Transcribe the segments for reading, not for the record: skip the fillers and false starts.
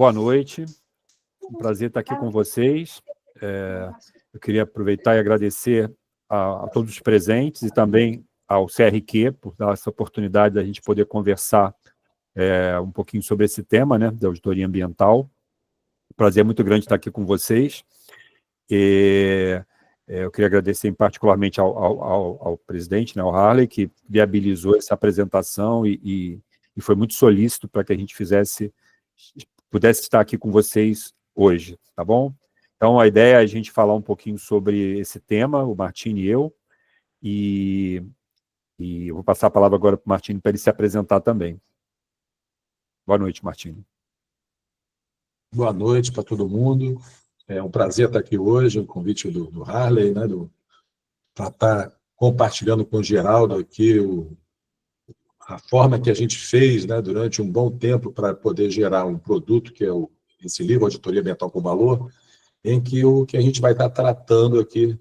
Boa noite, um prazer estar aqui com vocês. Eu queria aproveitar e agradecer a todos os presentes e também ao CRQ por dar essa oportunidade da gente poder conversar um pouquinho sobre esse tema, né, da auditoria ambiental. Um prazer muito grande estar aqui com vocês. Eu queria agradecer particularmente ao presidente, né, ao Harley, que viabilizou essa apresentação e foi muito solícito para que a gente pudesse estar aqui com vocês hoje, tá bom? Então, a ideia é a gente falar um pouquinho sobre esse tema, o Martini e eu, e eu vou passar a palavra agora para o Martini para ele se apresentar também. Boa noite, Martini. Boa noite para todo mundo. É um prazer estar aqui hoje, o convite do Harley, né, para estar compartilhando com o Geraldo aqui a forma que a gente fez, né, durante um bom tempo para poder gerar um produto que é esse livro, Auditoria Ambiental com Valor, em que o que a gente vai estar tratando aqui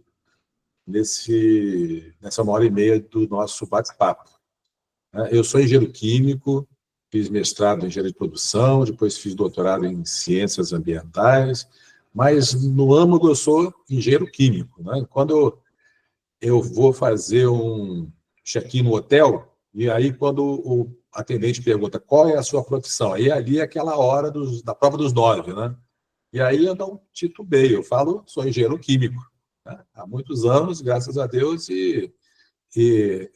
nessa 1h30 do nosso bate-papo. Eu sou engenheiro químico, fiz mestrado em engenharia de produção, depois fiz doutorado em ciências ambientais, mas no âmago eu sou engenheiro químico, né? Quando eu vou fazer um check-in no hotel, e aí quando o atendente pergunta qual é a sua profissão, aí ali é aquela hora da prova dos 9, né? E aí eu não titubeio, eu falo, sou engenheiro químico, né? Há muitos anos, graças a Deus, e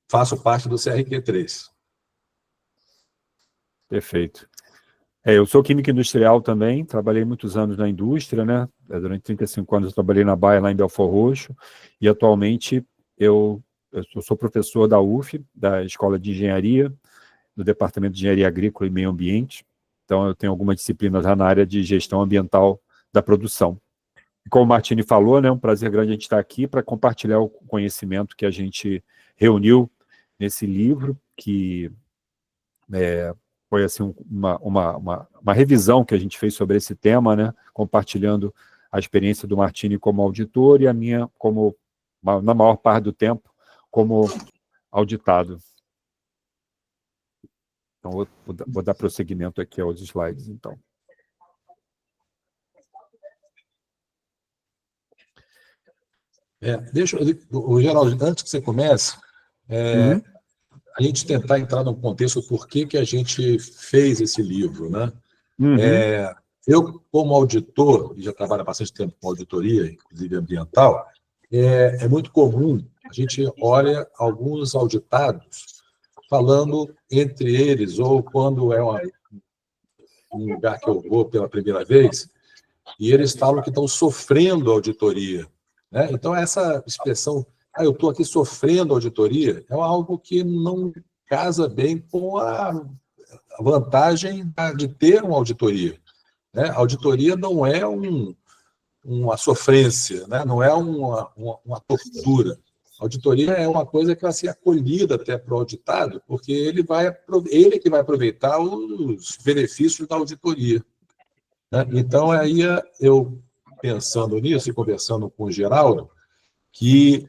faço parte do CRQ3. Perfeito. Eu sou químico industrial também, trabalhei muitos anos na indústria, né? Durante 35 anos eu trabalhei na Baia, lá em Belford Roxo, e atualmente eu sou professor da UF, da Escola de Engenharia, do Departamento de Engenharia Agrícola e Meio Ambiente. Então eu tenho algumas disciplinas lá na área de gestão ambiental da produção. E como o Martini falou, né, é um prazer grande a gente estar aqui para compartilhar o conhecimento que a gente reuniu nesse livro, que foi assim, uma revisão que a gente fez sobre esse tema, né, compartilhando a experiência do Martini como auditor e a minha, na maior parte do tempo, como auditado. Então, vou dar prosseguimento aqui aos slides, então. Geraldo, antes que você comece, a gente tentar entrar no contexto do porquê que a gente fez esse livro, né? Eu, como auditor, e já trabalho há bastante tempo com auditoria, inclusive ambiental, é muito comum, a gente olha alguns auditados falando entre eles, ou quando é um lugar que eu vou pela primeira vez, e eles falam que estão sofrendo auditoria, né? Então, essa expressão, eu estou aqui sofrendo auditoria, é algo que não casa bem com a vantagem de ter uma auditoria, né? A auditoria não é uma sofrência, né? Não é uma tortura. A auditoria é uma coisa que vai ser acolhida até para o auditado, porque ele que vai aproveitar os benefícios da auditoria, né? Então, aí eu, pensando nisso e conversando com o Geraldo, que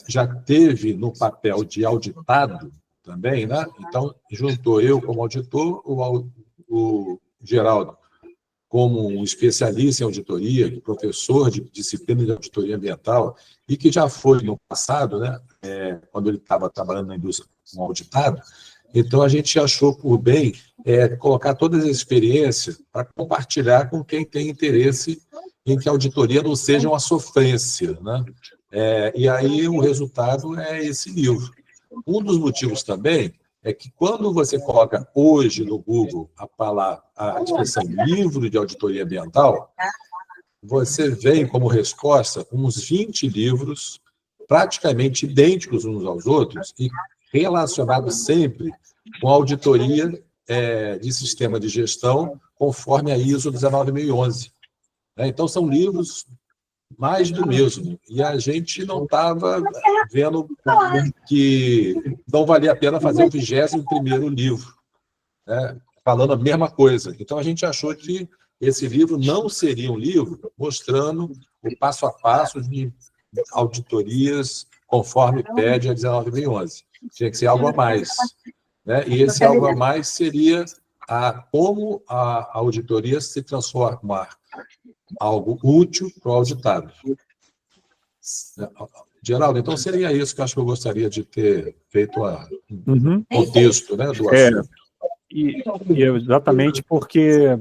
já teve no papel de auditado também, né? Então, juntou eu como auditor, o Geraldo como um especialista em auditoria, professor de disciplina de auditoria ambiental, e que já foi no passado, né, quando ele estava trabalhando na indústria como auditado. Então, a gente achou por bem colocar todas as experiências para compartilhar com quem tem interesse em que a auditoria não seja uma sofrência, né? E aí o resultado é esse livro. Um dos motivos também é que quando você coloca hoje no Google a expressão livro de auditoria ambiental, você vem como resposta uns 20 livros praticamente idênticos uns aos outros e relacionados sempre com a auditoria de sistema de gestão conforme a ISO 19011. Então, são livros mais do mesmo. E a gente não estava vendo que não valia a pena fazer o 21º livro, né, falando a mesma coisa. Então, a gente achou que esse livro não seria um livro mostrando o passo a passo de auditorias conforme pede a 19011. Tinha que ser algo a mais, né? E esse algo a mais seria a como a auditoria se transformar algo útil para o auditado. Geraldo, então seria isso que eu acho que eu gostaria de ter feito um contexto, né, do assunto. E exatamente porque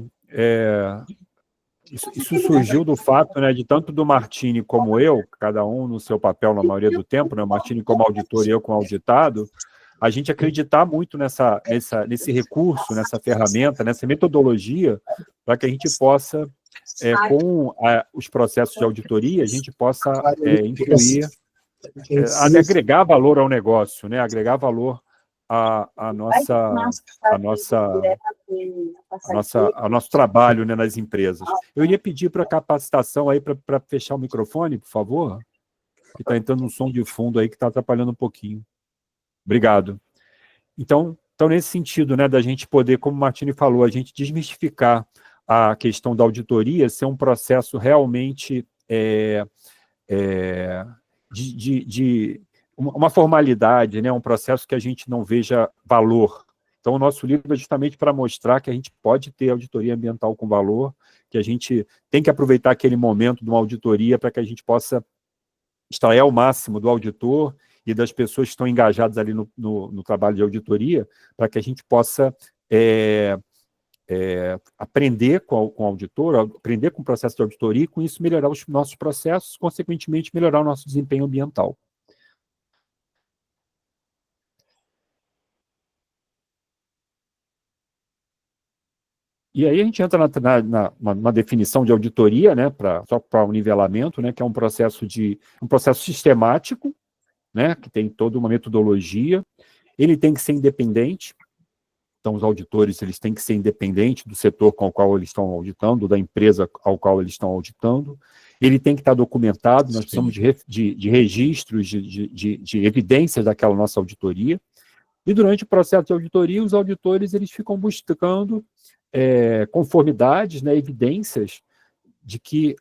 isso surgiu do fato, né, de tanto do Martini como eu, cada um no seu papel na maioria do tempo, né, o Martini como auditor e eu como auditado, a gente acreditar muito nesse recurso, nessa ferramenta, nessa metodologia, para que a gente possa, com os processos de auditoria, a gente possa incluir, agregar valor ao negócio, né, agregar valor ao nosso trabalho, né, nas empresas. Eu iria pedir para capacitação aí, para fechar o microfone, por favor, que está entrando um som de fundo aí que está atrapalhando um pouquinho. Obrigado. Então, nesse sentido, né, da gente poder, como o Martini falou, a gente desmistificar a questão da auditoria, ser um processo realmente de uma formalidade, né, um processo que a gente não veja valor. Então, o nosso livro é justamente para mostrar que a gente pode ter auditoria ambiental com valor, que a gente tem que aproveitar aquele momento de uma auditoria para que a gente possa extrair ao máximo do auditor e das pessoas que estão engajadas ali no trabalho de auditoria, para que a gente possa aprender com o auditor, aprender com o processo de auditoria e, com isso, melhorar os nossos processos, consequentemente, melhorar o nosso desempenho ambiental. E aí a gente entra na definição de auditoria, né, só para o nivelamento, né, que é um processo sistemático, né, que tem toda uma metodologia. Ele tem que ser independente. Então, os auditores eles têm que ser independentes do setor com o qual eles estão auditando, da empresa ao qual eles estão auditando. Ele tem que estar documentado, nós precisamos de registros, de evidências daquela nossa auditoria. E durante o processo de auditoria, os auditores eles ficam buscando conformidades, né, evidências de que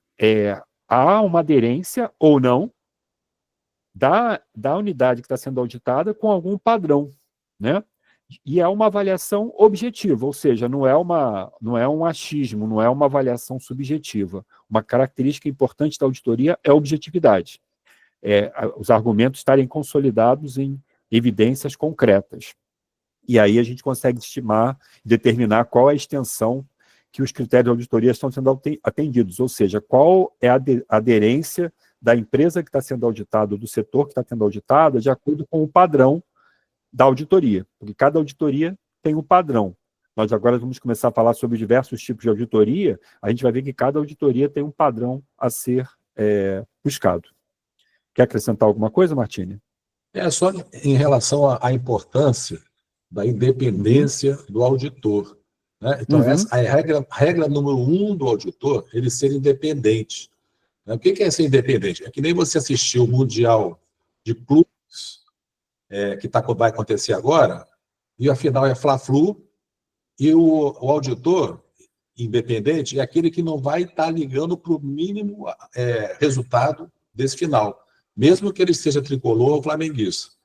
há uma aderência ou não da unidade que está sendo auditada com algum padrão, né? E é uma avaliação objetiva, ou seja, não é um achismo, não é uma avaliação subjetiva. Uma característica importante da auditoria é a objetividade. Os argumentos estarem consolidados em evidências concretas. E aí a gente consegue estimar, determinar qual é a extensão que os critérios de auditoria estão sendo atendidos, ou seja, qual é a aderência da empresa que está sendo auditada, do setor que está sendo auditada, de acordo com o padrão da auditoria, porque cada auditoria tem um padrão. Nós agora vamos começar a falar sobre diversos tipos de auditoria, a gente vai ver que cada auditoria tem um padrão a ser buscado. Quer acrescentar alguma coisa, Martini? Só em relação à importância da independência do auditor, né? Então, essa é a regra número 1 do auditor, ele ser independente. O que é ser independente? É que nem você assistir o Mundial de Clubes, que vai acontecer agora, e a final é Fla-Flu, e o auditor independente é aquele que não vai estar ligando para o mínimo resultado desse final, mesmo que ele seja tricolor ou flamenguista.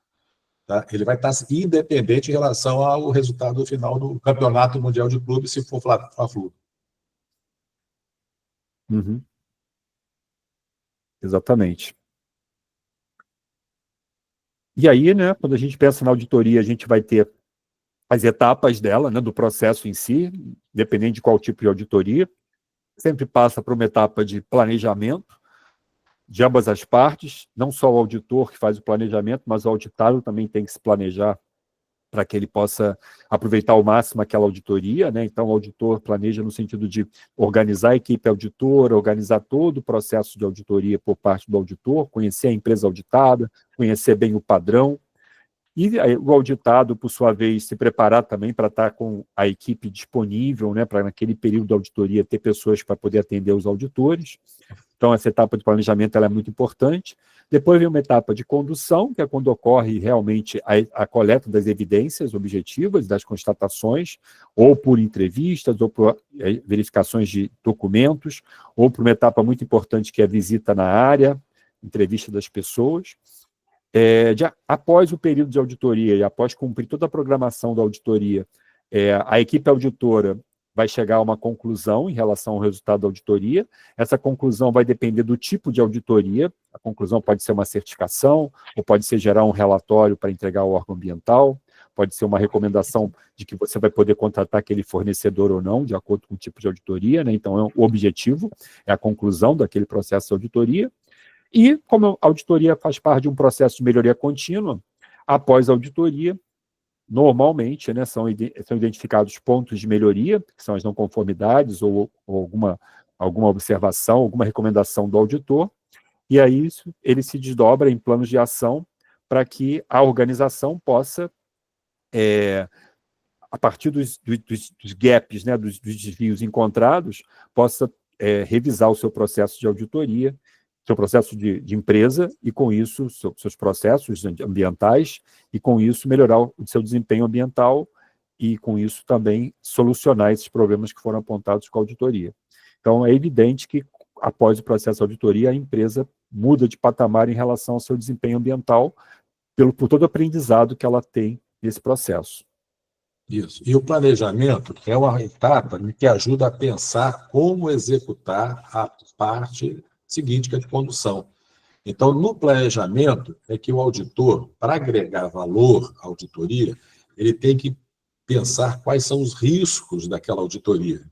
Tá? Ele vai estar independente em relação ao resultado final do Campeonato Mundial de Clubes, se for Fla-Flu. Exatamente. E aí, né, quando a gente pensa na auditoria, a gente vai ter as etapas dela, né, do processo em si, independente de qual tipo de auditoria. Sempre passa por uma etapa de planejamento de ambas as partes, não só o auditor que faz o planejamento, mas o auditado também tem que se planejar para que ele possa aproveitar ao máximo aquela auditoria, né? Então, o auditor planeja no sentido de organizar a equipe auditora, organizar todo o processo de auditoria por parte do auditor, conhecer a empresa auditada, conhecer bem o padrão, e o auditado, por sua vez, se preparar também para estar com a equipe disponível, né, para naquele período de auditoria ter pessoas para poder atender os auditores. Então, essa etapa de planejamento ela é muito importante. Depois vem uma etapa de condução, que é quando ocorre realmente a coleta das evidências objetivas, das constatações, ou por entrevistas, ou por verificações de documentos, ou por uma etapa muito importante que é a visita na área, entrevista das pessoas. Após o período de auditoria e após cumprir toda a programação da auditoria, A equipe auditora vai chegar a uma conclusão em relação ao resultado da auditoria. Essa conclusão vai depender do tipo de auditoria. A conclusão pode ser uma certificação, ou pode ser gerar um relatório para entregar ao órgão ambiental, pode ser uma recomendação de que você vai poder contratar aquele fornecedor ou não, de acordo com o tipo de auditoria, né? Então, o objetivo é a conclusão daquele processo de auditoria. E, como a auditoria faz parte de um processo de melhoria contínua, após a auditoria, normalmente, né, são identificados pontos de melhoria, que são as não conformidades ou alguma observação, alguma recomendação do auditor, e aí ele se desdobra em planos de ação para que a organização possa, a partir dos gaps, né, dos desvios encontrados, possa revisar o seu processo de auditoria, seu processo de empresa, e com isso, seus processos ambientais, e com isso melhorar o seu desempenho ambiental, e com isso também solucionar esses problemas que foram apontados com a auditoria. Então, é evidente que, após o processo de auditoria, a empresa muda de patamar em relação ao seu desempenho ambiental, por todo o aprendizado que ela tem nesse processo. Isso. E o planejamento é uma etapa que ajuda a pensar como executar a parte seguinte, que é de condução. Então, no planejamento, é que o auditor, para agregar valor à auditoria, ele tem que pensar quais são os riscos daquela auditoria,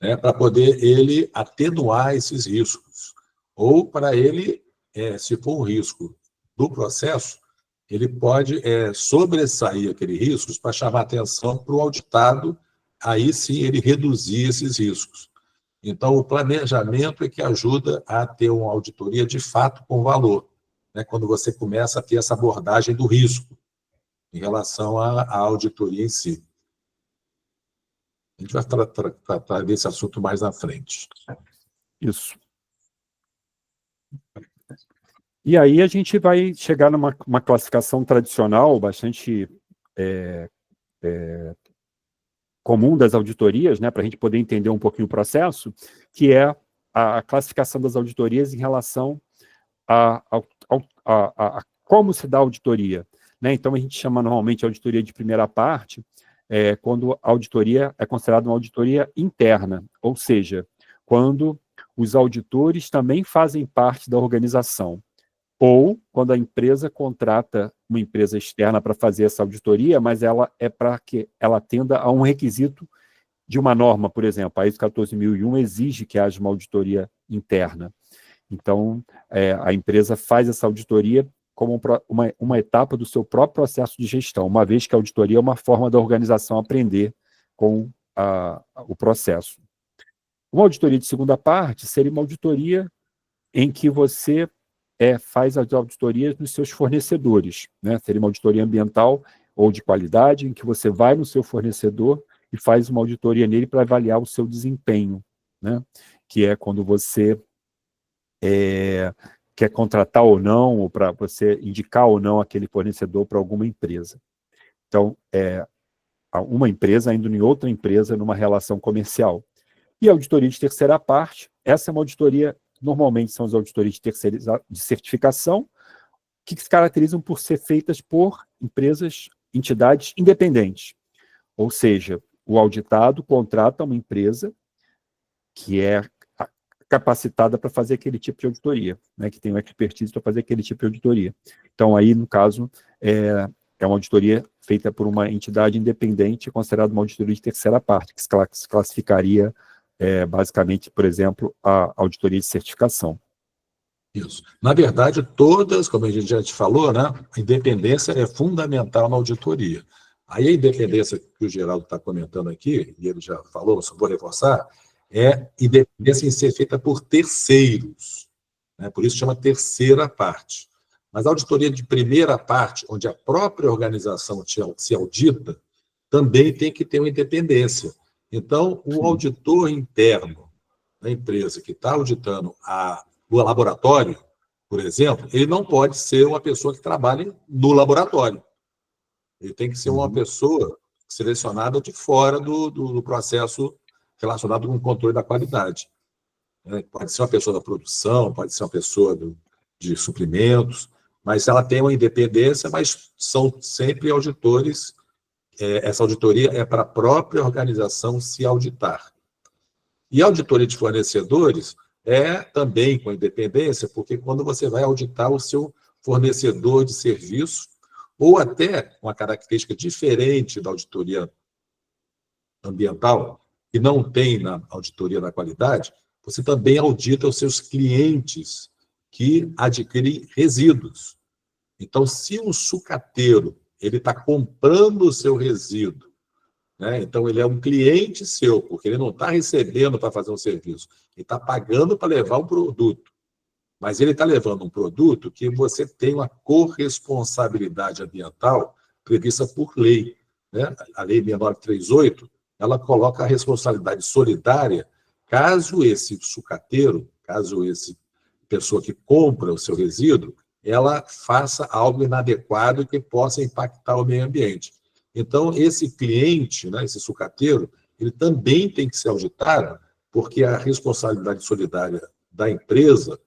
né, para poder ele atenuar esses riscos. Ou para ele, se for um risco do processo, ele pode sobressair aquele risco para chamar atenção para o auditado, aí sim ele reduzir esses riscos. Então, o planejamento é que ajuda a ter uma auditoria de fato com valor, né, quando você começa a ter essa abordagem do risco em relação à auditoria em si. A gente vai tratar desse assunto mais na frente. Isso. E aí a gente vai chegar numa classificação tradicional, bastante comum das auditorias, né, para a gente poder entender um pouquinho o processo, que é a classificação das auditorias em relação a como se dá a auditoria, né? Então, a gente chama normalmente a auditoria de primeira parte, quando a auditoria é considerada uma auditoria interna, ou seja, quando os auditores também fazem parte da organização, ou quando a empresa contrata uma empresa externa para fazer essa auditoria, mas ela é para que ela atenda a um requisito de uma norma, por exemplo. A ISO 14001 exige que haja uma auditoria interna. Então, a empresa faz essa auditoria como uma etapa do seu próprio processo de gestão, uma vez que a auditoria é uma forma da organização aprender com o processo. Uma auditoria de segunda parte seria uma auditoria em que você faz as auditorias nos seus fornecedores, né? Seria uma auditoria ambiental ou de qualidade, em que você vai no seu fornecedor e faz uma auditoria nele para avaliar o seu desempenho, né? Que é quando você quer contratar ou não, ou para você indicar ou não aquele fornecedor para alguma empresa. Então, uma empresa indo em outra empresa numa relação comercial. E a auditoria de terceira parte, essa é uma auditoria, normalmente são as auditorias de certificação, que se caracterizam por ser feitas por empresas, entidades independentes. Ou seja, o auditado contrata uma empresa que é capacitada para fazer aquele tipo de auditoria, né, que tem uma expertise para fazer aquele tipo de auditoria. Então, aí, no caso, é uma auditoria feita por uma entidade independente, considerada uma auditoria de terceira parte, que se classificaria, basicamente, por exemplo, a auditoria de certificação. Isso. Na verdade, todas, como a gente já te falou, né, a independência é fundamental na auditoria. Aí a independência que o Geraldo está comentando aqui, e ele já falou, só vou reforçar, é independência em ser feita por terceiros, né? Por isso chama terceira parte. Mas a auditoria de primeira parte, onde a própria organização se audita, também tem que ter uma independência. Então, o auditor interno da empresa que está auditando o laboratório, por exemplo, ele não pode ser uma pessoa que trabalhe no laboratório. Ele tem que ser uma pessoa selecionada de fora do processo relacionado com o controle da qualidade. Pode ser uma pessoa da produção, pode ser uma pessoa de suprimentos, mas ela tem uma independência, mas são sempre auditores essa auditoria é para a própria organização se auditar. E a auditoria de fornecedores é também com independência, porque quando você vai auditar o seu fornecedor de serviço, ou até uma característica diferente da auditoria ambiental, que não tem na auditoria da qualidade, você também audita os seus clientes que adquirem resíduos. Então, se um sucateiro ele está comprando o seu resíduo, né? Então ele é um cliente seu, porque ele não está recebendo para fazer um serviço, ele está pagando para levar um produto. Mas ele está levando um produto que você tem uma corresponsabilidade ambiental prevista por lei, né? A Lei 6938, ela coloca a responsabilidade solidária caso esse sucateiro, caso esse pessoa que compra o seu resíduo, ela faça algo inadequado que possa impactar o meio ambiente. Então, esse cliente, né, esse sucateiro, ele também tem que ser auditado, porque a responsabilidade solidária da empresa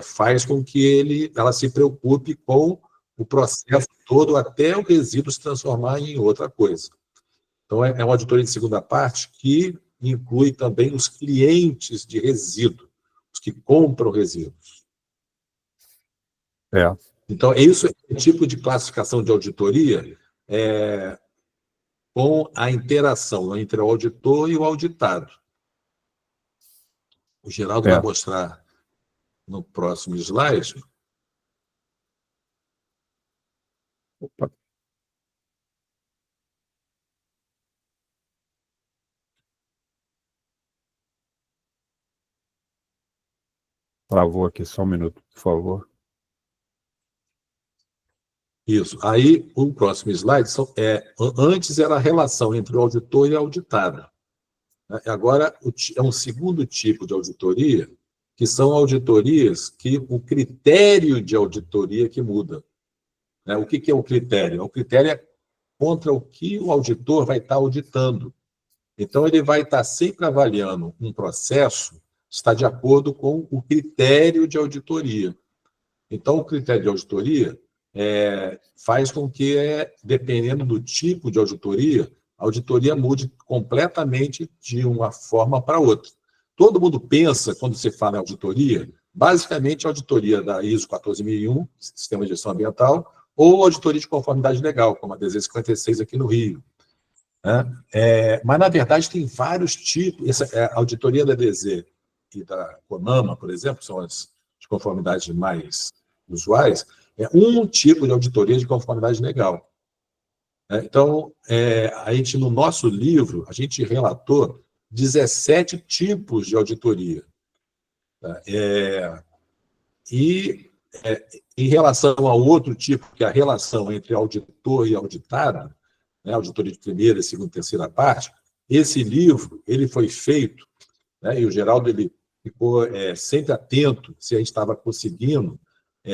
faz com que ela se preocupe com o processo todo até o resíduo se transformar em outra coisa. Então, é uma auditoria de segunda parte que inclui também os clientes de resíduo, os que compram resíduos. Então, isso é um tipo de classificação de auditoria com a interação entre o auditor e o auditado. O Geraldo vai mostrar no próximo slide. Opa. Travou aqui, só um minuto, por favor. Isso. Aí, o próximo slide, antes era a relação entre o auditor e a auditada. Agora, é um segundo tipo de auditoria, que são auditorias que o critério de auditoria que muda. O que é o critério? O critério é contra o que o auditor vai estar auditando. Então, ele vai estar sempre avaliando um processo, está de acordo com o critério de auditoria. Então, o critério de auditoria faz com que, dependendo do tipo de auditoria, a auditoria mude completamente de uma forma para outra. Todo mundo pensa, quando se fala em auditoria, basicamente a auditoria da ISO 14001, Sistema de Gestão Ambiental, ou auditoria de conformidade legal, como a DZ 56 aqui no Rio. Mas, na verdade, tem vários tipos. A auditoria da DZ e da CONAMA, por exemplo, são as de conformidade mais usuais, é um tipo de auditoria de conformidade legal. Então, no nosso livro, a gente relatou 17 tipos de auditoria. Em relação ao outro tipo, que é a relação entre auditor e auditado, auditoria de primeira, segunda e terceira parte, esse livro ele foi feito, e o Geraldo ele ficou sempre atento se a gente estava conseguindo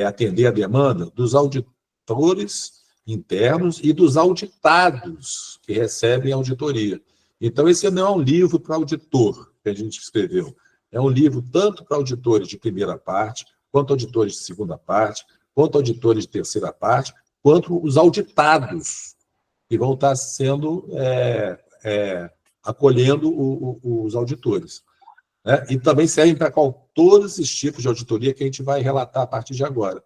atender a demanda dos auditores internos e dos auditados que recebem auditoria. Então, esse não é um livro para auditor que a gente escreveu, é um livro tanto para auditores de primeira parte, quanto auditores de segunda parte, quanto auditores de terceira parte, quanto os auditados, que vão estar sendo acolhendo os auditores. E também servem para todos esses tipos de auditoria que a gente vai relatar a partir de agora.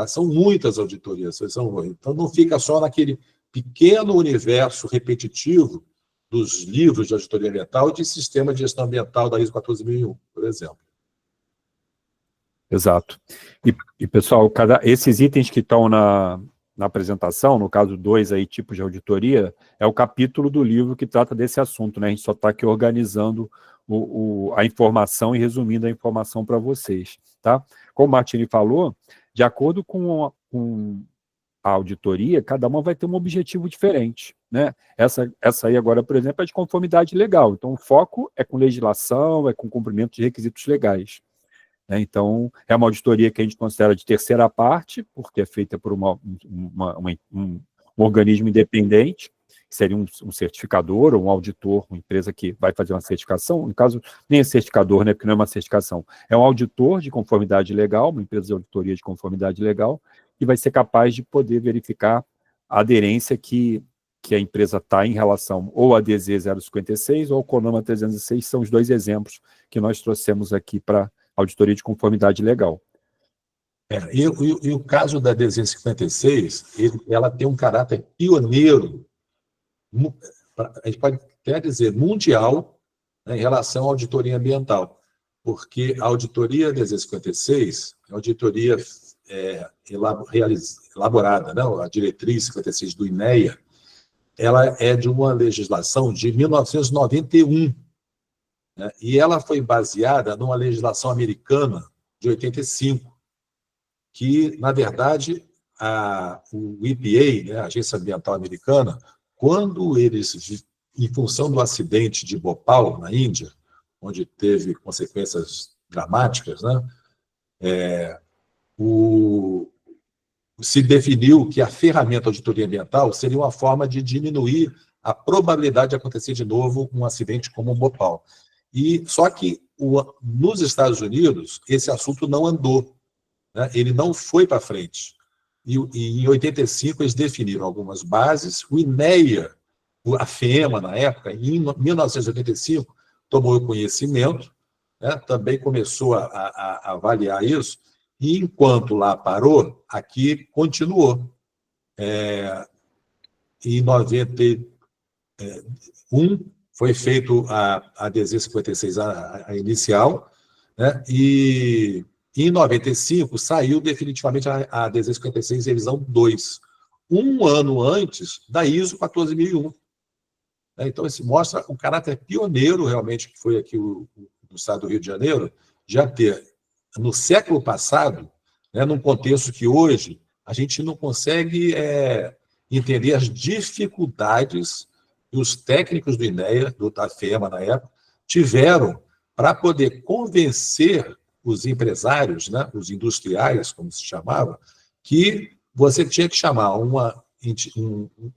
São muitas auditorias, então não fica só naquele pequeno universo repetitivo dos livros de auditoria ambiental e de sistema de gestão ambiental da ISO 14001, por exemplo. Exato. E pessoal, esses itens que estão na apresentação, no caso 2 aí, tipos de auditoria, é o capítulo do livro que trata desse assunto, né? A gente só está aqui organizando a informação e resumindo a informação para vocês, tá? Como o Martini falou, de acordo com a auditoria, cada uma vai ter um objetivo diferente, né? Essa aí agora, por exemplo, é de conformidade legal, então o foco é com legislação, é com cumprimento de requisitos legais. Então, é uma auditoria que a gente considera de terceira parte, porque é feita por um organismo independente, que seria um certificador ou um auditor, uma empresa que vai fazer uma certificação, no caso, nem é certificador, né, porque não é uma certificação, é um auditor de conformidade legal, uma empresa de auditoria de conformidade legal, que vai ser capaz de poder verificar a aderência que que a empresa está em relação ou a DZ 056 ou ao CONAMA 306, são os dois exemplos que nós trouxemos aqui para auditoria de conformidade legal. E o caso da DZ 56, ela tem um caráter pioneiro, a gente pode até dizer mundial, né, em relação à auditoria ambiental, porque a auditoria DZ 56, a auditoria elaborada, né, a diretriz 56 do INEA, ela é de uma legislação de 1991, né, e ela foi baseada numa legislação americana de 85, que, na verdade, o EPA, né, a Agência Ambiental Americana, quando eles, em função do acidente de Bhopal, na Índia, onde teve consequências dramáticas, né, se definiu que a ferramenta auditoria ambiental seria uma forma de diminuir a probabilidade de acontecer de novo um acidente como o Bhopal. Só que nos Estados Unidos, esse assunto não andou, né? Ele não foi para frente. E em 85 eles definiram algumas bases, o INEA, a FEMA na época, em 1985, tomou conhecimento, né? Também começou a avaliar isso, e enquanto lá parou, aqui continuou. Em 91 foi feito a DZ 56, a inicial, né? E em 95 saiu definitivamente a DZ 56 revisão 2, um ano antes da ISO 14001. Então, isso mostra o caráter pioneiro, realmente, que foi aqui no estado do Rio de Janeiro, já ter, no século passado, né, num contexto que hoje a gente não consegue entender as dificuldades que os técnicos do INEA, da FEMA na época, tiveram para poder convencer os empresários, né, os industriais, como se chamava, que você tinha que chamar uma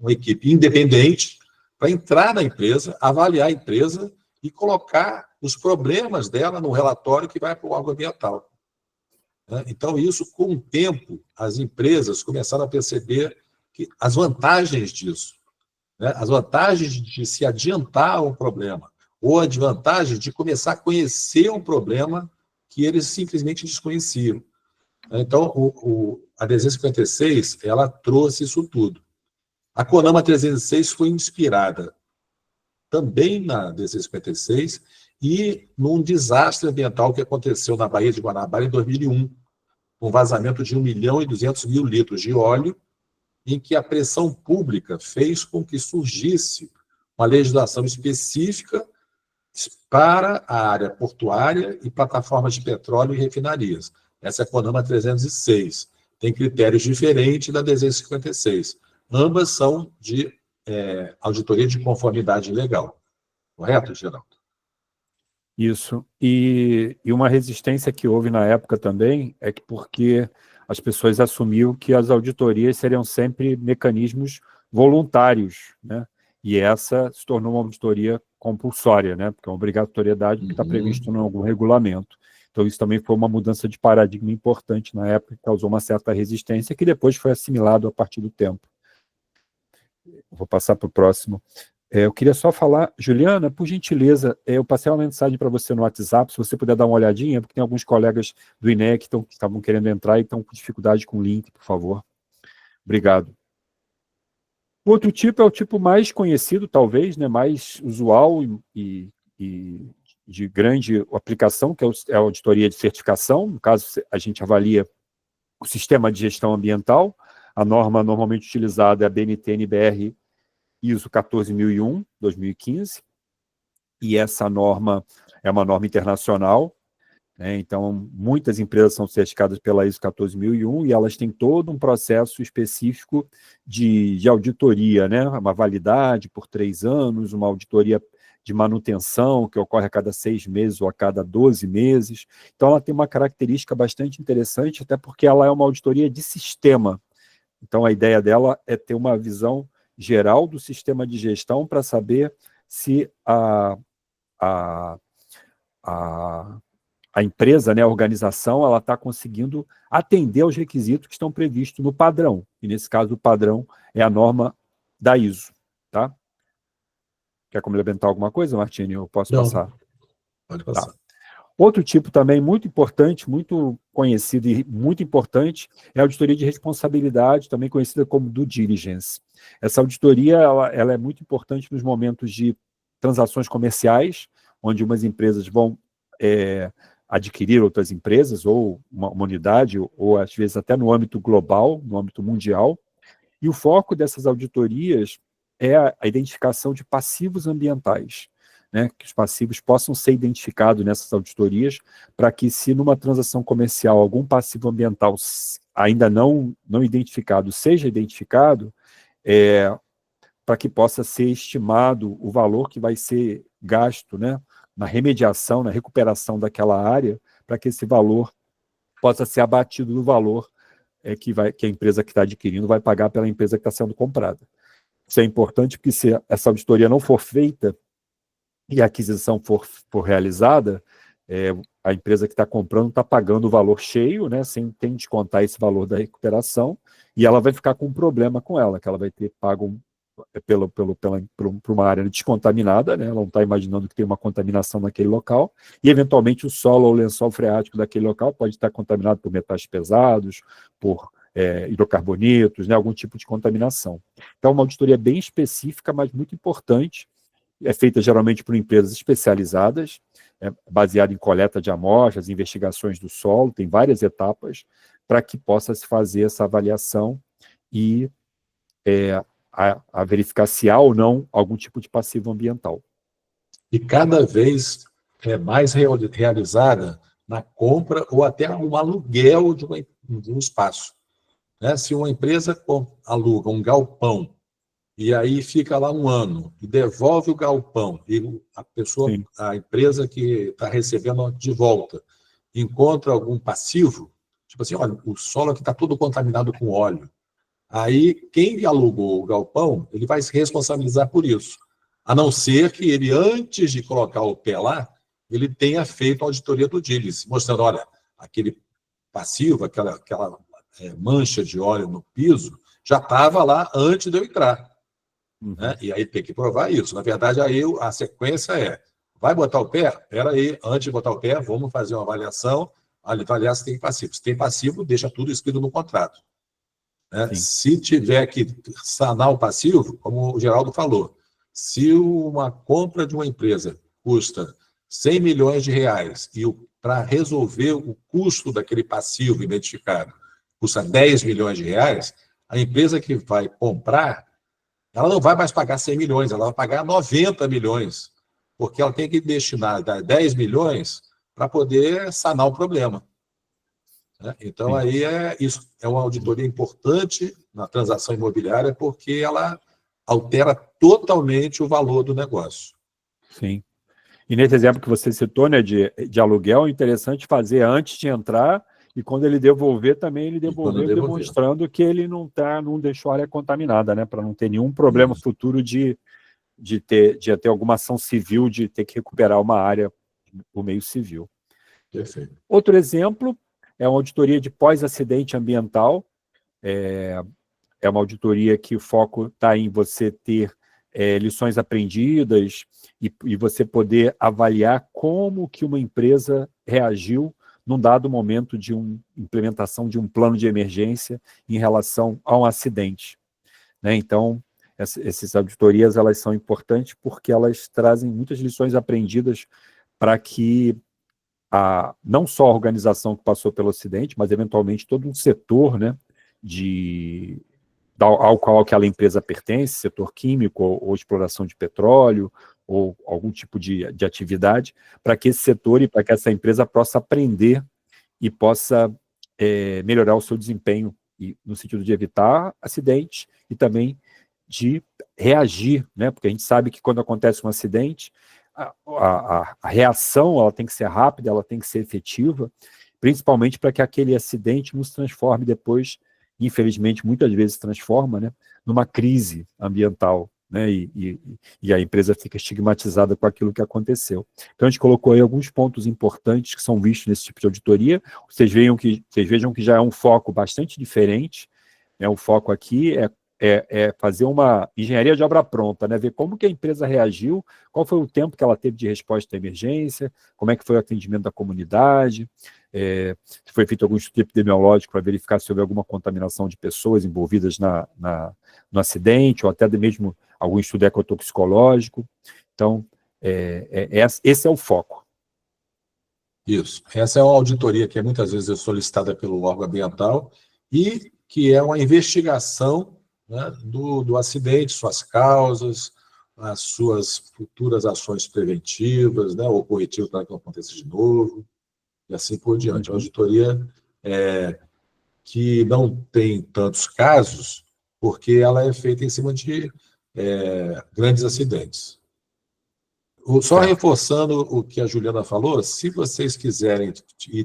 equipe independente para entrar na empresa, avaliar a empresa e colocar os problemas dela no relatório que vai para o órgão ambiental. Então, isso, com o tempo, as empresas começaram a perceber as vantagens disso, né? As vantagens de se adiantar a um problema, ou a desvantagem de começar a conhecer um problema que eles simplesmente desconheciam. Então, a DZ 56, ela trouxe isso tudo. A CONAMA 306 foi inspirada também na DZ 56 e num desastre ambiental que aconteceu na Baía de Guanabara em 2001, com vazamento de 1.200.000 litros de óleo, em que a pressão pública fez com que surgisse uma legislação específica para a área portuária e plataformas de petróleo e refinarias. Essa é a CONAMA 306. Tem critérios diferentes da DZ 56. Ambas são de auditoria de conformidade legal. Correto, Geraldo? Isso. E uma resistência que houve na época também é que porque as pessoas assumiam que as auditorias seriam sempre mecanismos voluntários, né? E essa se tornou uma auditoria compulsória, né? Porque é uma obrigatoriedade que está previsto em algum regulamento. Então, isso também foi uma mudança de paradigma importante na época, que causou uma certa resistência, que depois foi assimilado a partir do tempo. Vou passar para o próximo. Eu queria só falar, Juliana, por gentileza, eu passei uma mensagem para você no WhatsApp, se você puder dar uma olhadinha, porque tem alguns colegas do INEA que estavam querendo entrar e estão com dificuldade com o link, por favor. Obrigado. Outro tipo é o tipo mais conhecido, talvez, né, mais usual e de grande aplicação, que é a auditoria de certificação. No caso, a gente avalia o sistema de gestão ambiental. A norma normalmente utilizada é a BNT-NBR ISO 14001, 2015, e essa norma é uma norma internacional, né? Então, muitas empresas são certificadas pela ISO 14001 e elas têm todo um processo específico de auditoria, né? Uma validade por 3 anos, uma auditoria de manutenção, que ocorre a cada 6 meses ou a cada 12 meses. Então, ela tem uma característica bastante interessante, até porque ela é uma auditoria de sistema. Então, a ideia dela é ter uma visão geral do sistema de gestão para saber se a empresa, né, a organização, ela está conseguindo atender aos requisitos que estão previstos no padrão. E, nesse caso, o padrão é a norma da ISO. tá? Quer complementar alguma coisa, Martini? Eu posso Não, passar? pode Tá. passar. Outro tipo também muito importante, muito conhecido e muito importante, é a auditoria de responsabilidade, também conhecida como due diligence. Essa auditoria ela é muito importante nos momentos de transações comerciais, onde umas empresas vão adquirir outras empresas, ou uma unidade, ou às vezes até no âmbito global, no âmbito mundial. E o foco dessas auditorias é a identificação de passivos ambientais, né? Que os passivos possam ser identificados nessas auditorias, para que, se numa transação comercial algum passivo ambiental ainda não identificado seja identificado, para que possa ser estimado o valor que vai ser gasto, né, na remediação, na recuperação daquela área, para que esse valor possa ser abatido do valor que a empresa que está adquirindo vai pagar pela empresa que está sendo comprada. Isso é importante, porque se essa auditoria não for feita e a aquisição for realizada, a empresa que está comprando está pagando o valor cheio, né, sem descontar esse valor da recuperação, e ela vai ficar com um problema com ela, que ela vai ter pago por uma área descontaminada, né, ela não está imaginando que tem uma contaminação naquele local, e eventualmente o solo ou o lençol freático daquele local pode estar contaminado por metais pesados, por hidrocarbonetos, né, algum tipo de contaminação. Então, uma auditoria bem específica, mas muito importante, é feita geralmente por empresas especializadas, baseada em coleta de amostras, investigações do solo, tem várias etapas para que possa se fazer essa avaliação e a verificar se há ou não algum tipo de passivo ambiental. E cada vez é mais realizada na compra ou até no aluguel de um espaço. Né? Se uma empresa aluga um galpão e aí fica lá um ano e devolve o galpão, e a empresa que está recebendo de volta encontra algum passivo, tipo assim, olha, o solo aqui está todo contaminado com óleo. Aí, quem alugou o galpão, ele vai se responsabilizar por isso. A não ser que ele, antes de colocar o pé lá, ele tenha feito a auditoria do diligence, mostrando, olha, aquele passivo, aquela mancha de óleo no piso, já estava lá antes de eu entrar. Né? E aí tem que provar isso. Na verdade, aí a sequência vai botar o pé? Espera aí, antes de botar o pé, vamos fazer uma avaliação, avaliar se tem passivo. Se tem passivo, deixa tudo escrito no contrato. Né? Se tiver que sanar o passivo, como o Geraldo falou, se uma compra de uma empresa custa 100 milhões de reais e para resolver o custo daquele passivo identificado custa 10 milhões de reais, a empresa que vai comprar, ela não vai mais pagar 100 milhões, ela vai pagar 90 milhões, porque ela tem que destinar 10 milhões para poder sanar o problema. Então, aí isso é uma auditoria importante na transação imobiliária, porque ela altera totalmente o valor do negócio. Sim. E nesse exemplo que você citou, né, de aluguel, é interessante fazer antes de entrar, e quando ele devolver, também ele devolveu demonstrando que ele não deixou a área contaminada, né, para não ter nenhum problema futuro de ter alguma ação civil, de ter que recuperar uma área por meio civil. Perfeito. Outro exemplo é uma auditoria de pós-acidente ambiental. É uma auditoria que o foco está em você ter lições aprendidas e você poder avaliar como que uma empresa reagiu num dado momento de implementação de um plano de emergência em relação a um acidente. Né? Então, essas auditorias elas são importantes porque elas trazem muitas lições aprendidas para que não só a organização que passou pelo acidente, mas eventualmente todo um setor, né, ao qual aquela empresa pertence, setor químico ou exploração de petróleo, ou algum tipo de atividade, para que esse setor e para que essa empresa possa aprender e possa melhorar o seu desempenho, no sentido de evitar acidentes e também de reagir, né? Porque a gente sabe que quando acontece um acidente, a reação ela tem que ser rápida, ela tem que ser efetiva, principalmente para que aquele acidente nos transforme depois, infelizmente, muitas vezes transforma, né, numa crise ambiental, né, e a empresa fica estigmatizada com aquilo que aconteceu. Então, a gente colocou aí alguns pontos importantes que são vistos nesse tipo de auditoria. Vocês vejam que já é um foco bastante diferente, né? O foco aqui é é fazer uma engenharia de obra pronta, né? Ver como que a empresa reagiu, qual foi o tempo que ela teve de resposta à emergência, como é que foi o atendimento da comunidade, se foi feito algum estudo epidemiológico para verificar se houve alguma contaminação de pessoas envolvidas no acidente, ou até mesmo algum estudo ecotoxicológico. Então, esse é o foco. Isso. Essa é uma auditoria que muitas vezes é solicitada pelo órgão ambiental e que é uma investigação, né, do acidente, suas causas, as suas futuras ações preventivas, né, ou corretivas para que não aconteça de novo, e assim por diante. A auditoria que não tem tantos casos, porque ela é feita em cima de grandes acidentes. Só reforçando o que a Juliana falou, se vocês quiserem ir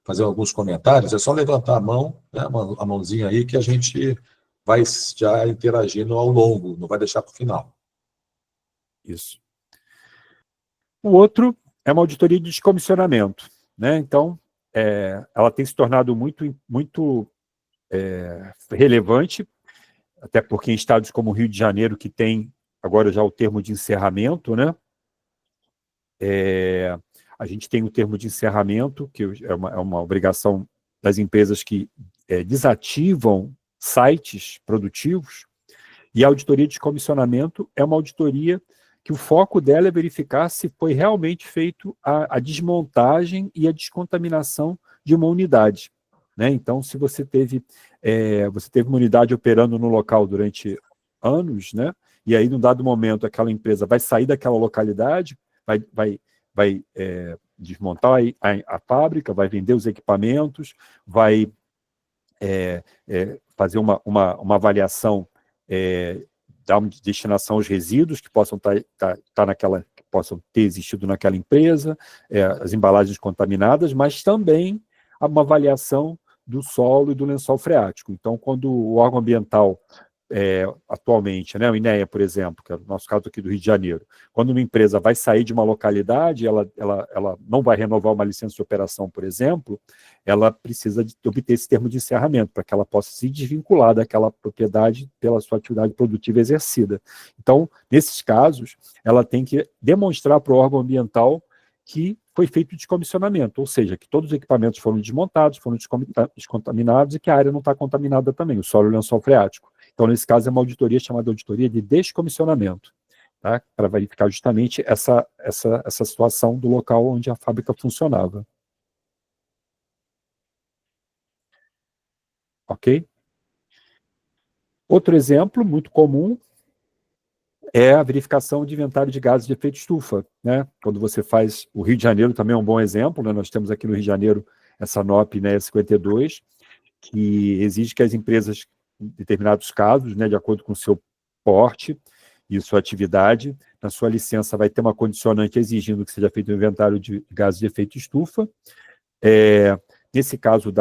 fazer alguns comentários, é só levantar a mão, né, a mãozinha aí, que a gente vai já interagindo ao longo, não vai deixar para o final. Isso. O outro é uma auditoria de descomissionamento, né? Então, ela tem se tornado muito relevante, até porque em estados como o Rio de Janeiro, que tem agora já o termo de encerramento, né? A gente tem o termo de encerramento, que é uma obrigação das empresas que desativam sites produtivos, e a auditoria de descomissionamento é uma auditoria que o foco dela é verificar se foi realmente feito a desmontagem e a descontaminação de uma unidade, né? Então, se você teve uma unidade operando no local durante anos, né? E aí, num dado momento, aquela empresa vai sair daquela localidade, vai desmontar a fábrica, vai vender os equipamentos, vai fazer uma avaliação, dar uma destinação aos resíduos que possam que possam ter existido naquela empresa, as embalagens contaminadas, mas também uma avaliação do solo e do lençol freático. Então, quando o órgão ambiental atualmente, né, o INEA, por exemplo, que é o nosso caso aqui do Rio de Janeiro, quando uma empresa vai sair de uma localidade, ela não vai renovar uma licença de operação, por exemplo, ela precisa obter esse termo de encerramento, para que ela possa se desvincular daquela propriedade pela sua atividade produtiva exercida. Então, nesses casos, ela tem que demonstrar para o órgão ambiental que foi feito descomissionamento, ou seja, que todos os equipamentos foram desmontados, foram descontaminados e que a área não está contaminada também, o solo e o lençol freático. Então, nesse caso, é uma auditoria chamada auditoria de descomissionamento, tá? Para verificar justamente essa situação do local onde a fábrica funcionava. Ok? Outro exemplo muito comum é a verificação de inventário de gases de efeito estufa, né? Quando você faz, o Rio de Janeiro também é um bom exemplo, né? Nós temos aqui no Rio de Janeiro essa NOP, né, 52, que exige que as empresas, em determinados casos, né, de acordo com o seu porte e sua atividade, na sua licença vai ter uma condicionante exigindo que seja feito um inventário de gases de efeito estufa. Nesse caso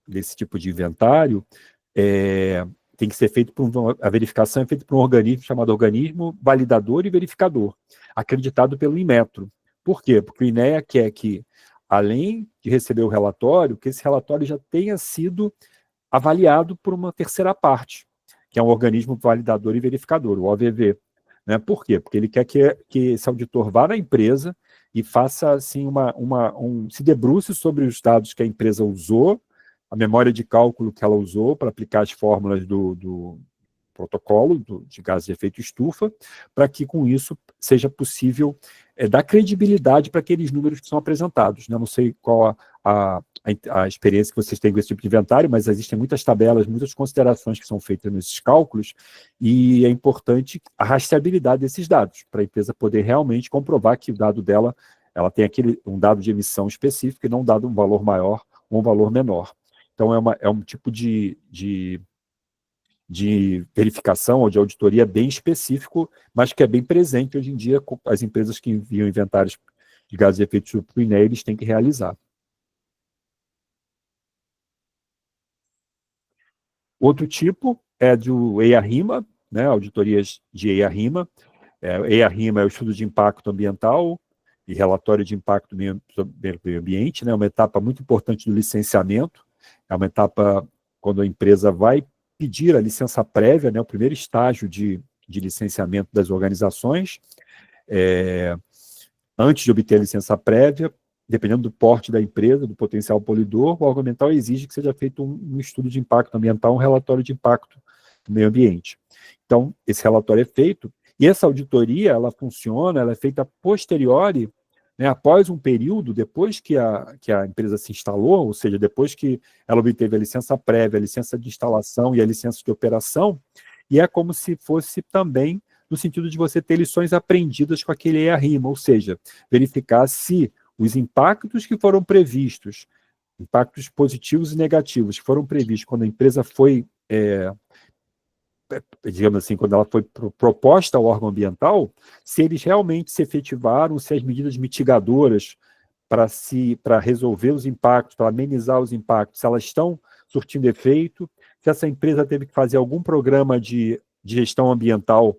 desse tipo de inventário, tem que ser feito a verificação é feita por um organismo chamado Organismo Validador e Verificador, acreditado pelo Inmetro. Por quê? Porque o INEA quer que, além de receber o relatório, que esse relatório já tenha sido avaliado por uma terceira parte, que é um organismo validador e verificador, o OVV. Né? Por quê? Porque ele quer que esse auditor vá na empresa e faça assim, se debruce sobre os dados que a empresa usou, a memória de cálculo que ela usou para aplicar as fórmulas do protocolo de gases de efeito estufa, para que com isso seja possível dar credibilidade para aqueles números que são apresentados. Né? Não sei qual a experiência que vocês têm com esse tipo de inventário, mas existem muitas tabelas, muitas considerações que são feitas nesses cálculos, e é importante a rastreabilidade desses dados, para a empresa poder realmente comprovar que o dado dela, ela tem um dado de emissão específico e não dado um valor maior ou um valor menor. Então, é um tipo de verificação ou de auditoria bem específico, mas que é bem presente hoje em dia com as empresas que enviam inventários de gases de efeito estufa para o INEA, eles têm que realizar. Outro tipo é do EIA-RIMA, né, auditorias de EIA-RIMA. EIA-RIMA é o estudo de impacto ambiental e relatório de impacto do meio ambiente, né, uma etapa muito importante do licenciamento. É uma etapa quando a empresa vai pedir a licença prévia, né, o primeiro estágio de licenciamento das organizações. Antes de obter a licença prévia, dependendo do porte da empresa, do potencial poluidor, o órgão ambiental exige que seja feito um estudo de impacto ambiental, um relatório de impacto do meio ambiente. Então, esse relatório é feito, e essa auditoria, ela funciona, ela é feita a posteriori, né, após um período, depois que a empresa se instalou, ou seja, depois que ela obteve a licença prévia, a licença de instalação e a licença de operação, e é como se fosse também no sentido de você ter lições aprendidas com aquele EIA-RIMA, ou seja, verificar se os impactos que foram previstos, impactos positivos e negativos que foram previstos quando a empresa foi, digamos assim, quando ela foi proposta ao órgão ambiental, se eles realmente se efetivaram, se as medidas mitigadoras para resolver os impactos, para amenizar os impactos, se elas estão surtindo efeito, se essa empresa teve que fazer algum programa de gestão ambiental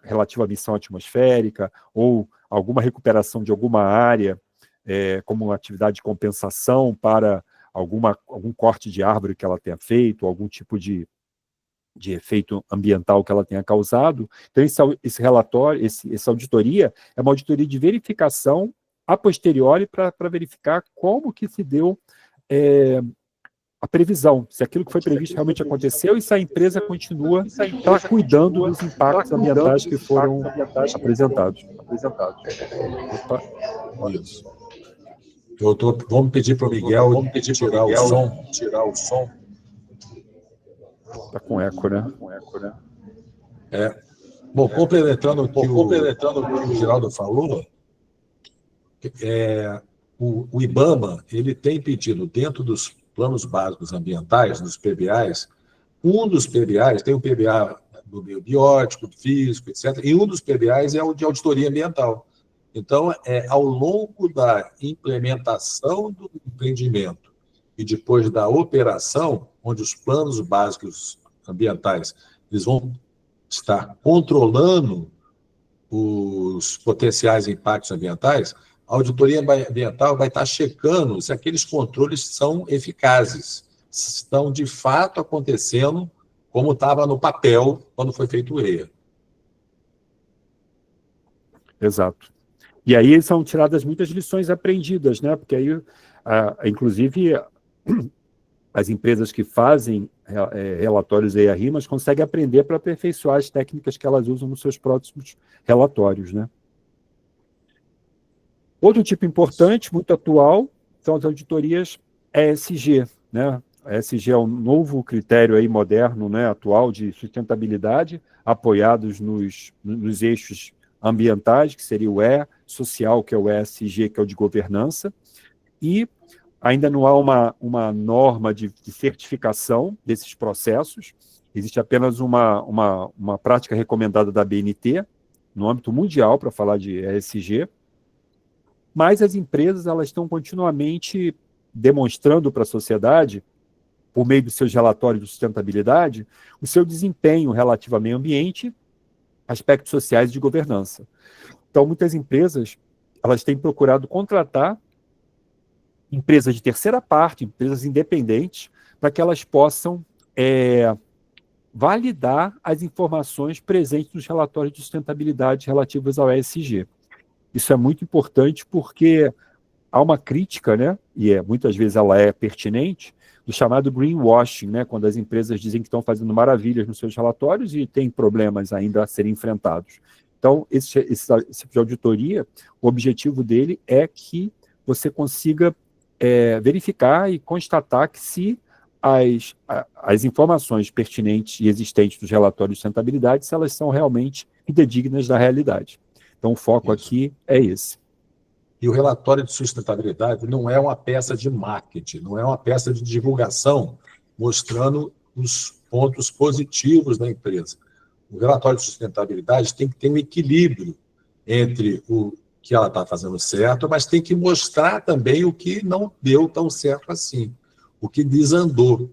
relativo à emissão atmosférica, ou alguma recuperação de alguma área, como uma atividade de compensação para algum corte de árvore que ela tenha feito, algum tipo de efeito ambiental que ela tenha causado. Então, esse relatório, essa auditoria, é uma auditoria de verificação a posteriori para verificar como que se deu a previsão, se aquilo que foi previsto realmente aconteceu e se a empresa continua cuidando dos impactos ambientais que foram apresentados. Opa, isso. Vamos pedir para o Miguel tirar o som. Está com eco, né? Bom, complementando o que o Geraldo falou, o IBAMA ele tem pedido, dentro dos planos básicos ambientais, dos PBAs, um dos PBAs, tem o PBA do meio biótico, físico, etc., e um dos PBAs é o de auditoria ambiental. Então, ao longo da implementação do empreendimento e depois da operação, onde os planos básicos ambientais eles vão estar controlando os potenciais impactos ambientais, a auditoria ambiental vai estar checando se aqueles controles são eficazes, se estão de fato acontecendo como estava no papel quando foi feito o EIA. Exato. E aí são tiradas muitas lições aprendidas, né? Porque aí, inclusive, as empresas que fazem relatórios EIA-RIMAs conseguem aprender para aperfeiçoar as técnicas que elas usam nos seus próximos relatórios, né? Outro tipo importante, muito atual, são as auditorias ESG, né? A ESG é um novo critério aí moderno, né, atual de sustentabilidade, apoiados nos eixos ambientais, que seria o E, social, que é o ESG, que é o de governança, e ainda não há uma norma de certificação desses processos, existe apenas uma prática recomendada da BNT, no âmbito mundial, para falar de ESG, mas as empresas elas estão continuamente demonstrando para a sociedade, por meio dos seus relatórios de sustentabilidade, o seu desempenho relativo ao meio ambiente, aspectos sociais e de governança. Então, muitas empresas elas têm procurado contratar empresas de terceira parte, empresas independentes, para que elas possam validar as informações presentes nos relatórios de sustentabilidade relativos ao ESG. Isso é muito importante porque há uma crítica, né, e muitas vezes ela é pertinente, do chamado greenwashing, né, quando as empresas dizem que estão fazendo maravilhas nos seus relatórios e têm problemas ainda a serem enfrentados. Então, esse tipo de auditoria, o objetivo dele é que você consiga verificar e constatar que se as informações pertinentes e existentes dos relatórios de sustentabilidade, se elas são realmente fidedignas da realidade. Então, o foco aqui é esse. E o relatório de sustentabilidade não é uma peça de marketing, não é uma peça de divulgação mostrando os pontos positivos da empresa. O relatório de sustentabilidade tem que ter um equilíbrio entre o que ela está fazendo certo, mas tem que mostrar também o que não deu tão certo assim, o que desandou.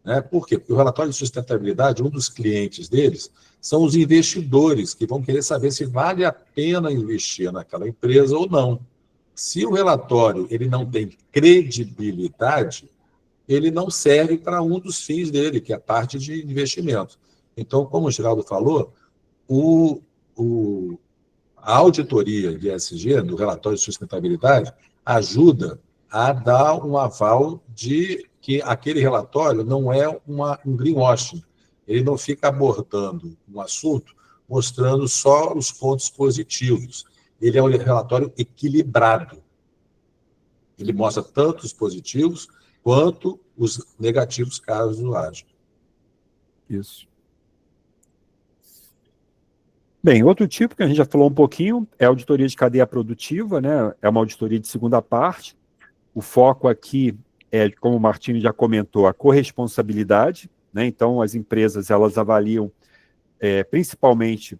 Né? Por quê? Porque o relatório de sustentabilidade, um dos clientes deles, são os investidores, que vão querer saber se vale a pena investir naquela empresa ou não. Se o relatório ele não tem credibilidade, ele não serve para um dos fins dele, que é a parte de investimento. Então, como o Geraldo falou, o, o, a auditoria de ESG, do relatório de sustentabilidade, ajuda a dar um aval de que aquele relatório não é um greenwashing. Ele não fica abordando um assunto mostrando só os pontos positivos. Ele é um relatório equilibrado. Ele mostra tanto os positivos quanto os negativos, caso haja. Isso. Bem, outro tipo que a gente já falou um pouquinho é a auditoria de cadeia produtiva, né? É uma auditoria de segunda parte. O foco aqui é, como o Martini já comentou, a corresponsabilidade, né? Então, as empresas elas avaliam principalmente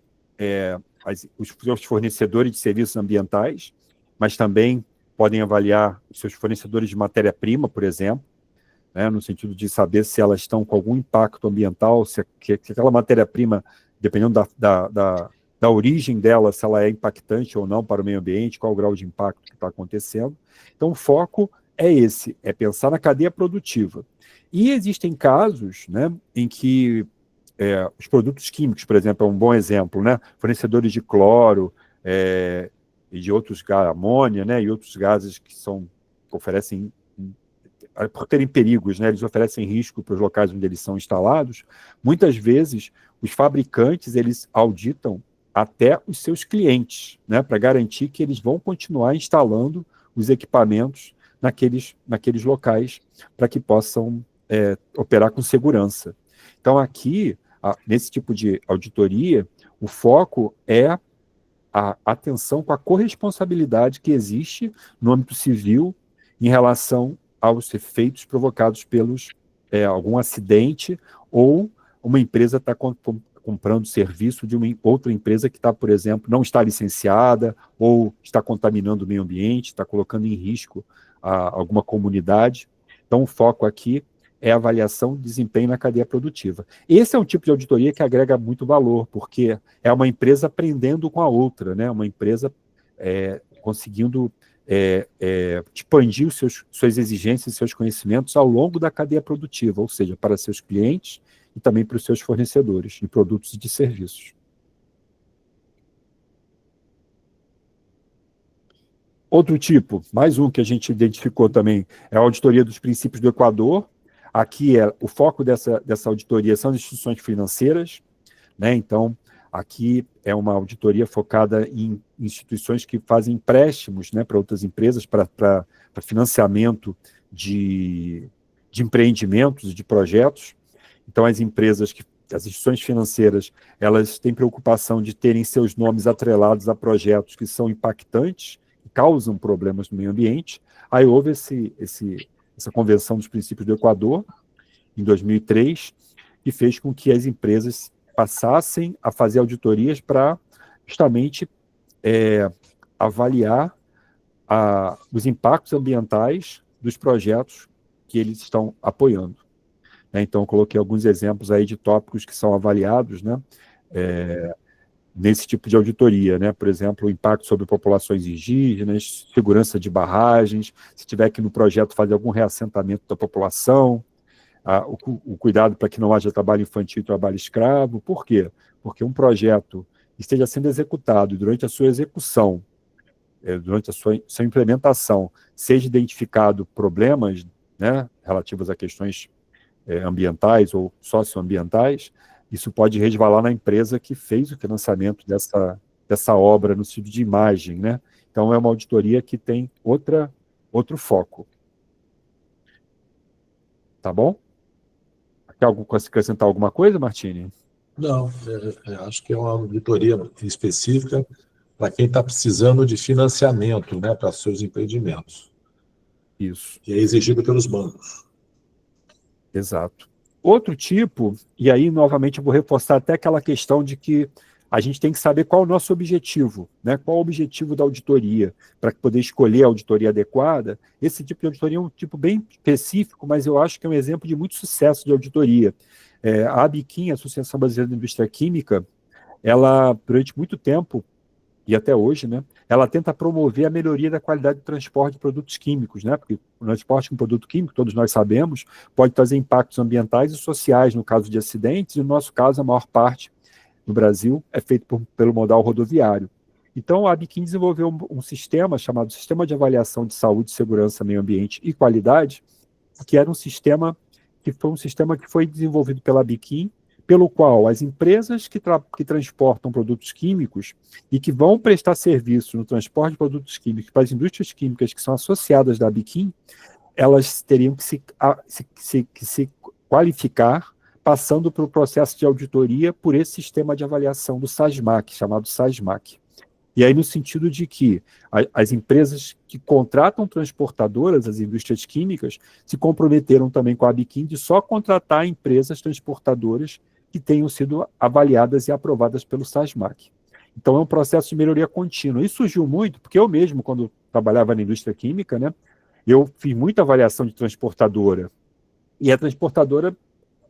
os seus fornecedores de serviços ambientais, mas também podem avaliar os seus fornecedores de matéria-prima, por exemplo, né? No sentido de saber se elas estão com algum impacto ambiental, se aquela matéria-prima, dependendo da origem dela, se ela é impactante ou não para o meio ambiente, qual o grau de impacto que está acontecendo. Então, o foco é esse, é pensar na cadeia produtiva. E existem casos, né, em que os produtos químicos, por exemplo, é um bom exemplo, né, fornecedores de cloro e de outros gases, amônia, né, e outros gases que oferecem, por terem perigos, né, eles oferecem risco para os locais onde eles são instalados. Muitas vezes, os fabricantes, eles auditam até os seus clientes, né, para garantir que eles vão continuar instalando os equipamentos naqueles locais para que possam operar com segurança. Então, aqui, nesse tipo de auditoria, o foco é a atenção com a corresponsabilidade que existe no âmbito civil em relação aos efeitos provocados pelos algum acidente ou uma empresa está comprando serviço de uma outra empresa que está, por exemplo, não está licenciada ou está contaminando o meio ambiente, está colocando em risco alguma comunidade. Então, o foco aqui é a avaliação de desempenho na cadeia produtiva. Esse é um tipo de auditoria que agrega muito valor, porque é uma empresa aprendendo com a outra, né? Uma empresa conseguindo expandir suas exigências e seus conhecimentos ao longo da cadeia produtiva, ou seja, para seus clientes e também para os seus fornecedores de produtos e de serviços. Outro tipo, mais um que a gente identificou também, é a auditoria dos princípios do Equador. Aqui o foco dessa auditoria são as instituições financeiras, né? Então, aqui é uma auditoria focada em instituições que fazem empréstimos, né, para outras empresas, para financiamento de empreendimentos, de projetos. Então, as instituições financeiras, elas têm preocupação de terem seus nomes atrelados a projetos que são impactantes, que causam problemas no meio ambiente. Aí houve essa Convenção dos Princípios do Equador, em 2003, que fez com que as empresas passassem a fazer auditorias para justamente avaliar os impactos ambientais dos projetos que eles estão apoiando. Então, eu coloquei alguns exemplos aí de tópicos que são avaliados, né, nesse tipo de auditoria, né? Por exemplo, o impacto sobre populações indígenas, segurança de barragens, se tiver que no projeto fazer algum reassentamento da população, o cuidado para que não haja trabalho infantil e trabalho escravo. Por quê? Porque um projeto esteja sendo executado e durante a sua execução, durante a sua implementação, seja identificado problemas, né, relativos a questões ambientais ou socioambientais, isso pode resvalar na empresa que fez o financiamento dessa obra no sentido de imagem, né? Então, é uma auditoria que tem outro foco. Tá bom? Quer acrescentar alguma coisa, Martini? Não, acho que é uma auditoria específica para quem está precisando de financiamento, né, para seus empreendimentos. Isso. Que é exigido pelos bancos. Exato. Outro tipo, e aí, novamente, eu vou reforçar até aquela questão de que a gente tem que saber qual é o nosso objetivo, né? Qual é o objetivo da auditoria, para poder escolher a auditoria adequada. Esse tipo de auditoria é um tipo bem específico, mas eu acho que é um exemplo de muito sucesso de auditoria. A ABIQUIM, a Associação Brasileira da Indústria Química, ela, durante muito tempo, e até hoje, né, ela tenta promover a melhoria da qualidade do transporte de produtos químicos, né, porque o transporte de um produto químico, todos nós sabemos, pode trazer impactos ambientais e sociais no caso de acidentes, e no nosso caso, a maior parte no Brasil é feito pelo modal rodoviário. Então, a Biquim desenvolveu um sistema chamado Sistema de Avaliação de Saúde, Segurança, Meio Ambiente e Qualidade, que era um sistema que foi desenvolvido pela Biquim, pelo qual as empresas que transportam produtos químicos e que vão prestar serviço no transporte de produtos químicos para as indústrias químicas que são associadas da Biquim, elas teriam que se qualificar passando pelo processo de auditoria por esse sistema de avaliação do SASMAC, chamado SASMAC. E aí no sentido de que as empresas que contratam transportadoras, as indústrias químicas, se comprometeram também com a Biquim de só contratar empresas transportadoras que tenham sido avaliadas e aprovadas pelo SASMAC. Então é um processo de melhoria contínua. Isso surgiu muito, porque eu mesmo, quando trabalhava na indústria química, né, eu fiz muita avaliação de transportadora. E a transportadora,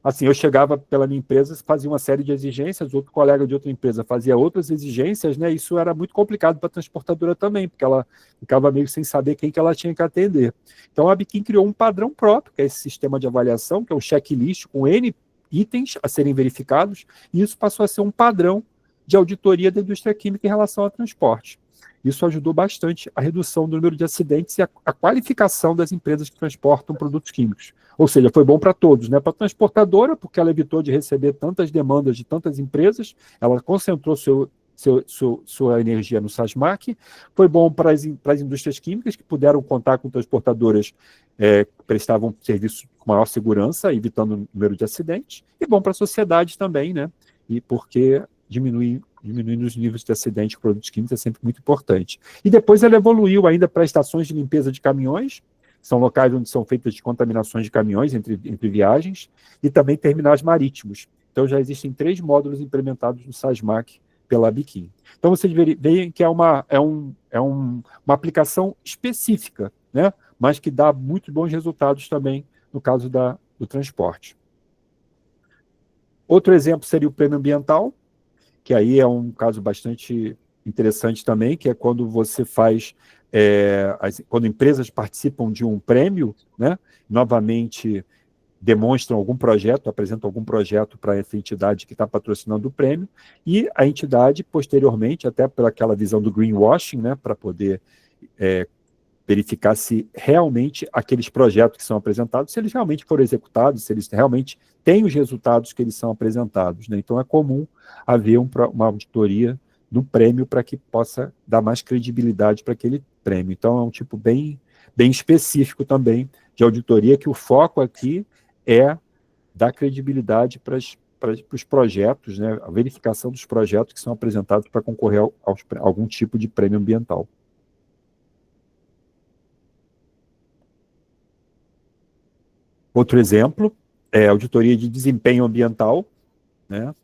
assim, eu chegava pela minha empresa, fazia uma série de exigências, outro colega de outra empresa fazia outras exigências, né? Isso era muito complicado para a transportadora também, porque ela ficava meio sem saber quem que ela tinha que atender. Então a Biquim criou um padrão próprio, que é esse sistema de avaliação, que é um checklist com N itens a serem verificados, e isso passou a ser um padrão de auditoria da indústria química em relação ao transporte. Isso ajudou bastante a redução do número de acidentes e a qualificação das empresas que transportam produtos químicos. Ou seja, foi bom para todos, né? Para a transportadora, porque ela evitou de receber tantas demandas de tantas empresas, ela concentrou sua energia no SASMAC. Foi bom para as indústrias químicas, que puderam contar com transportadoras que prestavam serviço com maior segurança, evitando o número de acidentes. E bom para a sociedade também, né? E porque diminuindo os níveis de acidente com produtos químicos é sempre muito importante. E depois ela evoluiu ainda para estações de limpeza de caminhões, que são locais onde são feitas descontaminações de caminhões entre viagens, e também terminais marítimos. Então já existem 3 módulos implementados no SASMAC pela Biquim. Então vocês veem que é uma aplicação específica, né? Mas que dá muito bons resultados também no caso do transporte. Outro exemplo seria o prêmio ambiental, que aí é um caso bastante interessante também, que é quando você faz, quando empresas participam de um prêmio, né, novamente demonstram algum projeto, apresentam algum projeto para essa entidade que está patrocinando o prêmio, e a entidade, posteriormente, até pelaquela visão do greenwashing, né, para poder verificar se realmente aqueles projetos que são apresentados, se eles realmente foram executados, se eles realmente têm os resultados que eles são apresentados, né? Então é comum haver uma auditoria do prêmio para que possa dar mais credibilidade para aquele prêmio. Então é um tipo bem específico também de auditoria, que o foco aqui é dar credibilidade para os projetos, né? A verificação dos projetos que são apresentados para concorrer a algum tipo de prêmio ambiental. Outro exemplo é a auditoria de desempenho ambiental, né?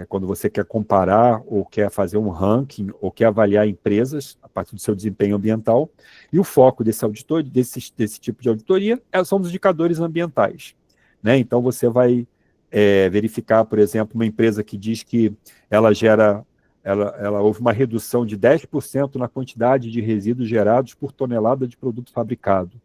Quando você quer comparar ou quer fazer um ranking ou quer avaliar empresas a partir do seu desempenho ambiental, e o foco desse tipo de auditoria são os indicadores ambientais, né? Então você vai verificar, por exemplo, uma empresa que diz que ela houve uma redução de 10% na quantidade de resíduos gerados por tonelada de produto fabricado.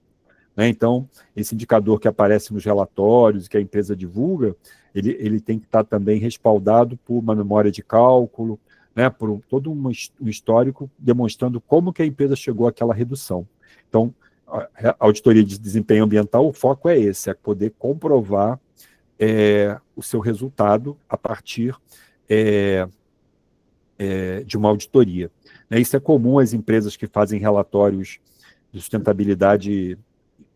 Né? Então, esse indicador que aparece nos relatórios, que a empresa divulga, ele tem que estar também respaldado por uma memória de cálculo, né? Por todo um histórico demonstrando como que a empresa chegou àquela redução. Então, a auditoria de desempenho ambiental, o foco é esse, é poder comprovar o seu resultado a partir de uma auditoria. Né? Isso é comum às empresas que fazem relatórios de sustentabilidade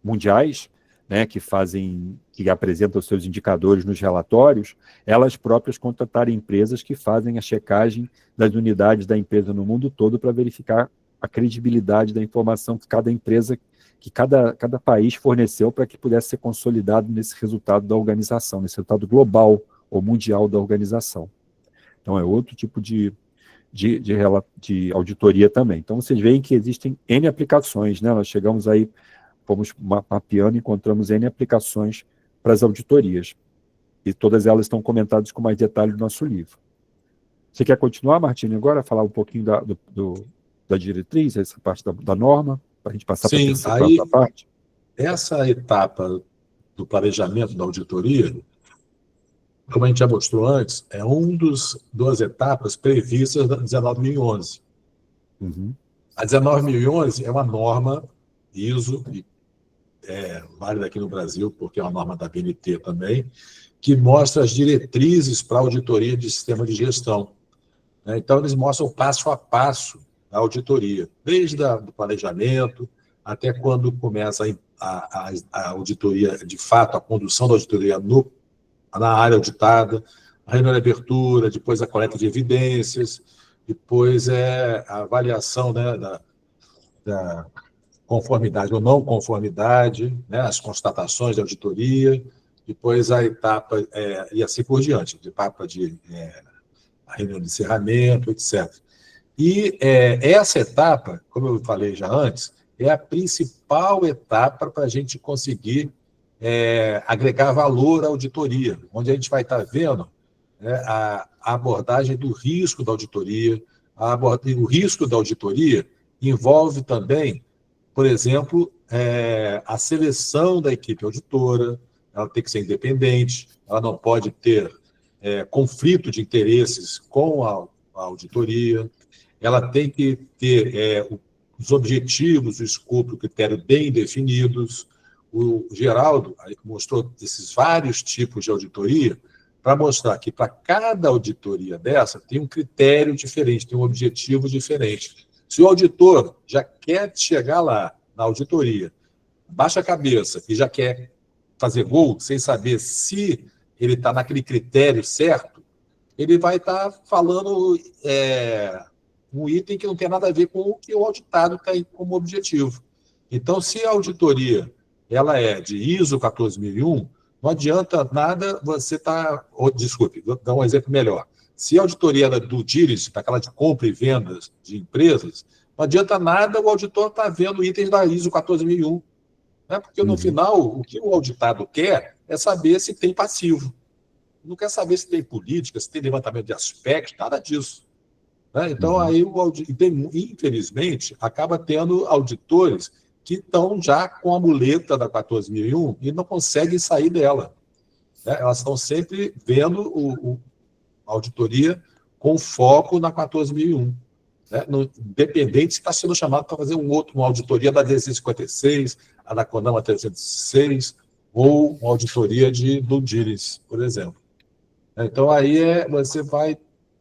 mundiais, né, que apresentam seus indicadores nos relatórios, elas próprias contratarem empresas que fazem a checagem das unidades da empresa no mundo todo para verificar a credibilidade da informação que cada empresa, que cada país forneceu para que pudesse ser consolidado nesse resultado da organização, nesse resultado global ou mundial da organização. Então é outro tipo de auditoria também. Então vocês veem que existem N aplicações, né? Nós chegamos aí, fomos mapeando e encontramos N aplicações para as auditorias. E todas elas estão comentadas com mais detalhe no nosso livro. Você quer continuar, Martini, agora, falar um pouquinho da diretriz, essa parte da norma, para a gente passar para a Sim, terceira aí quarta parte? essa etapa do planejamento da auditoria, como a gente já mostrou antes, é duas etapas previstas na 19.011. Uhum. A 19.011 é uma norma ISO, válida aqui no Brasil, porque é uma norma da BNT também, que mostra as diretrizes para a auditoria de sistema de gestão. Então, eles mostram o passo a passo da auditoria, desde o planejamento até quando começa a auditoria, de fato, a condução da auditoria na área auditada, a reunião de abertura, depois a coleta de evidências, depois a avaliação, né, da conformidade ou não conformidade, né, as constatações da auditoria, depois a etapa, e assim por diante, etapa de a reunião de encerramento, etc. E essa etapa, como eu falei já antes, é a principal etapa para a gente conseguir agregar valor à auditoria, onde a gente vai estar vendo, né, a abordagem do risco da auditoria. O risco da auditoria envolve também, por exemplo, a seleção da equipe auditora. Ela tem que ser independente, ela não pode ter conflito de interesses com a auditoria, ela tem que ter os objetivos, o escopo, o critério bem definidos. O Geraldo mostrou esses vários tipos de auditoria para mostrar que para cada auditoria dessa tem um critério diferente, tem um objetivo diferente. Se o auditor já quer chegar lá na auditoria, baixa a cabeça e já quer fazer gol, sem saber se ele está naquele critério certo, ele vai estar falando um item que não tem nada a ver com o que o auditado tem como objetivo. Então, se a auditoria ela é de ISO 14001, não adianta nada você estar... Desculpe, vou dar um exemplo melhor. Se a auditoria é do DIRIS, para aquela de compra e vendas de empresas, não adianta nada o auditor estar vendo itens da ISO 14001, né? Porque, no final, o que o auditado quer é saber se tem passivo. Não quer saber se tem política, se tem levantamento de aspectos, nada disso. Né? Então, aí, infelizmente, acaba tendo auditores que estão já com a muleta da 14.001 e não conseguem sair dela. Né? Elas estão sempre vendo a auditoria com foco na 14.001. Né? Independente se está sendo chamado para fazer uma auditoria da 356, a da CONAMA 306, ou uma auditoria do DIRIS, por exemplo. Então, aí você vai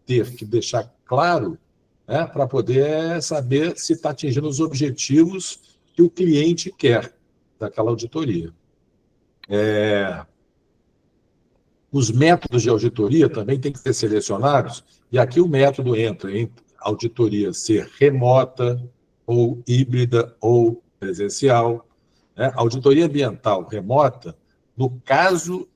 ter que deixar claro, né, para poder saber se está atingindo os objetivos que o cliente quer daquela auditoria. Os métodos de auditoria também têm que ser selecionados, e aqui o método entra em auditoria ser remota, ou híbrida, ou presencial. Né? Auditoria ambiental remota, no caso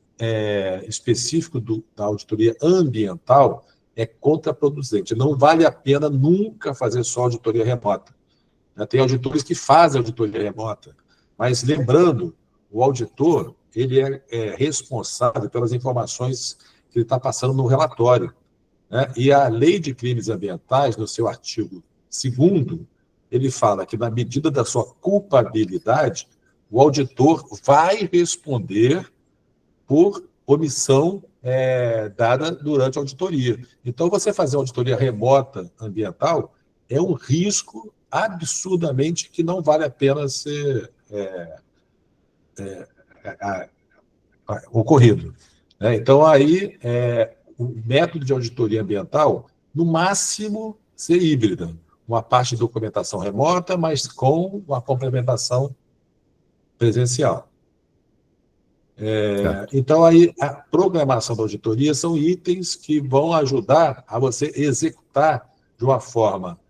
específico da auditoria ambiental, é contraproducente. Não vale a pena nunca fazer só auditoria remota. Tem auditores que fazem auditoria remota, mas lembrando, o auditor ele é responsável pelas informações que ele está passando no relatório. Né? E a Lei de Crimes Ambientais, no seu artigo 2º, ele fala que, na medida da sua culpabilidade, o auditor vai responder por omissão dada durante a auditoria. Então, você fazer auditoria remota ambiental é um risco absurdamente que não vale a pena ser ocorrido. Né? Então, aí, o método de auditoria ambiental, no máximo, ser híbrida. Uma parte de documentação remota, mas com uma complementação presencial. Então, aí, a programação da auditoria são itens que vão ajudar a você executar de uma forma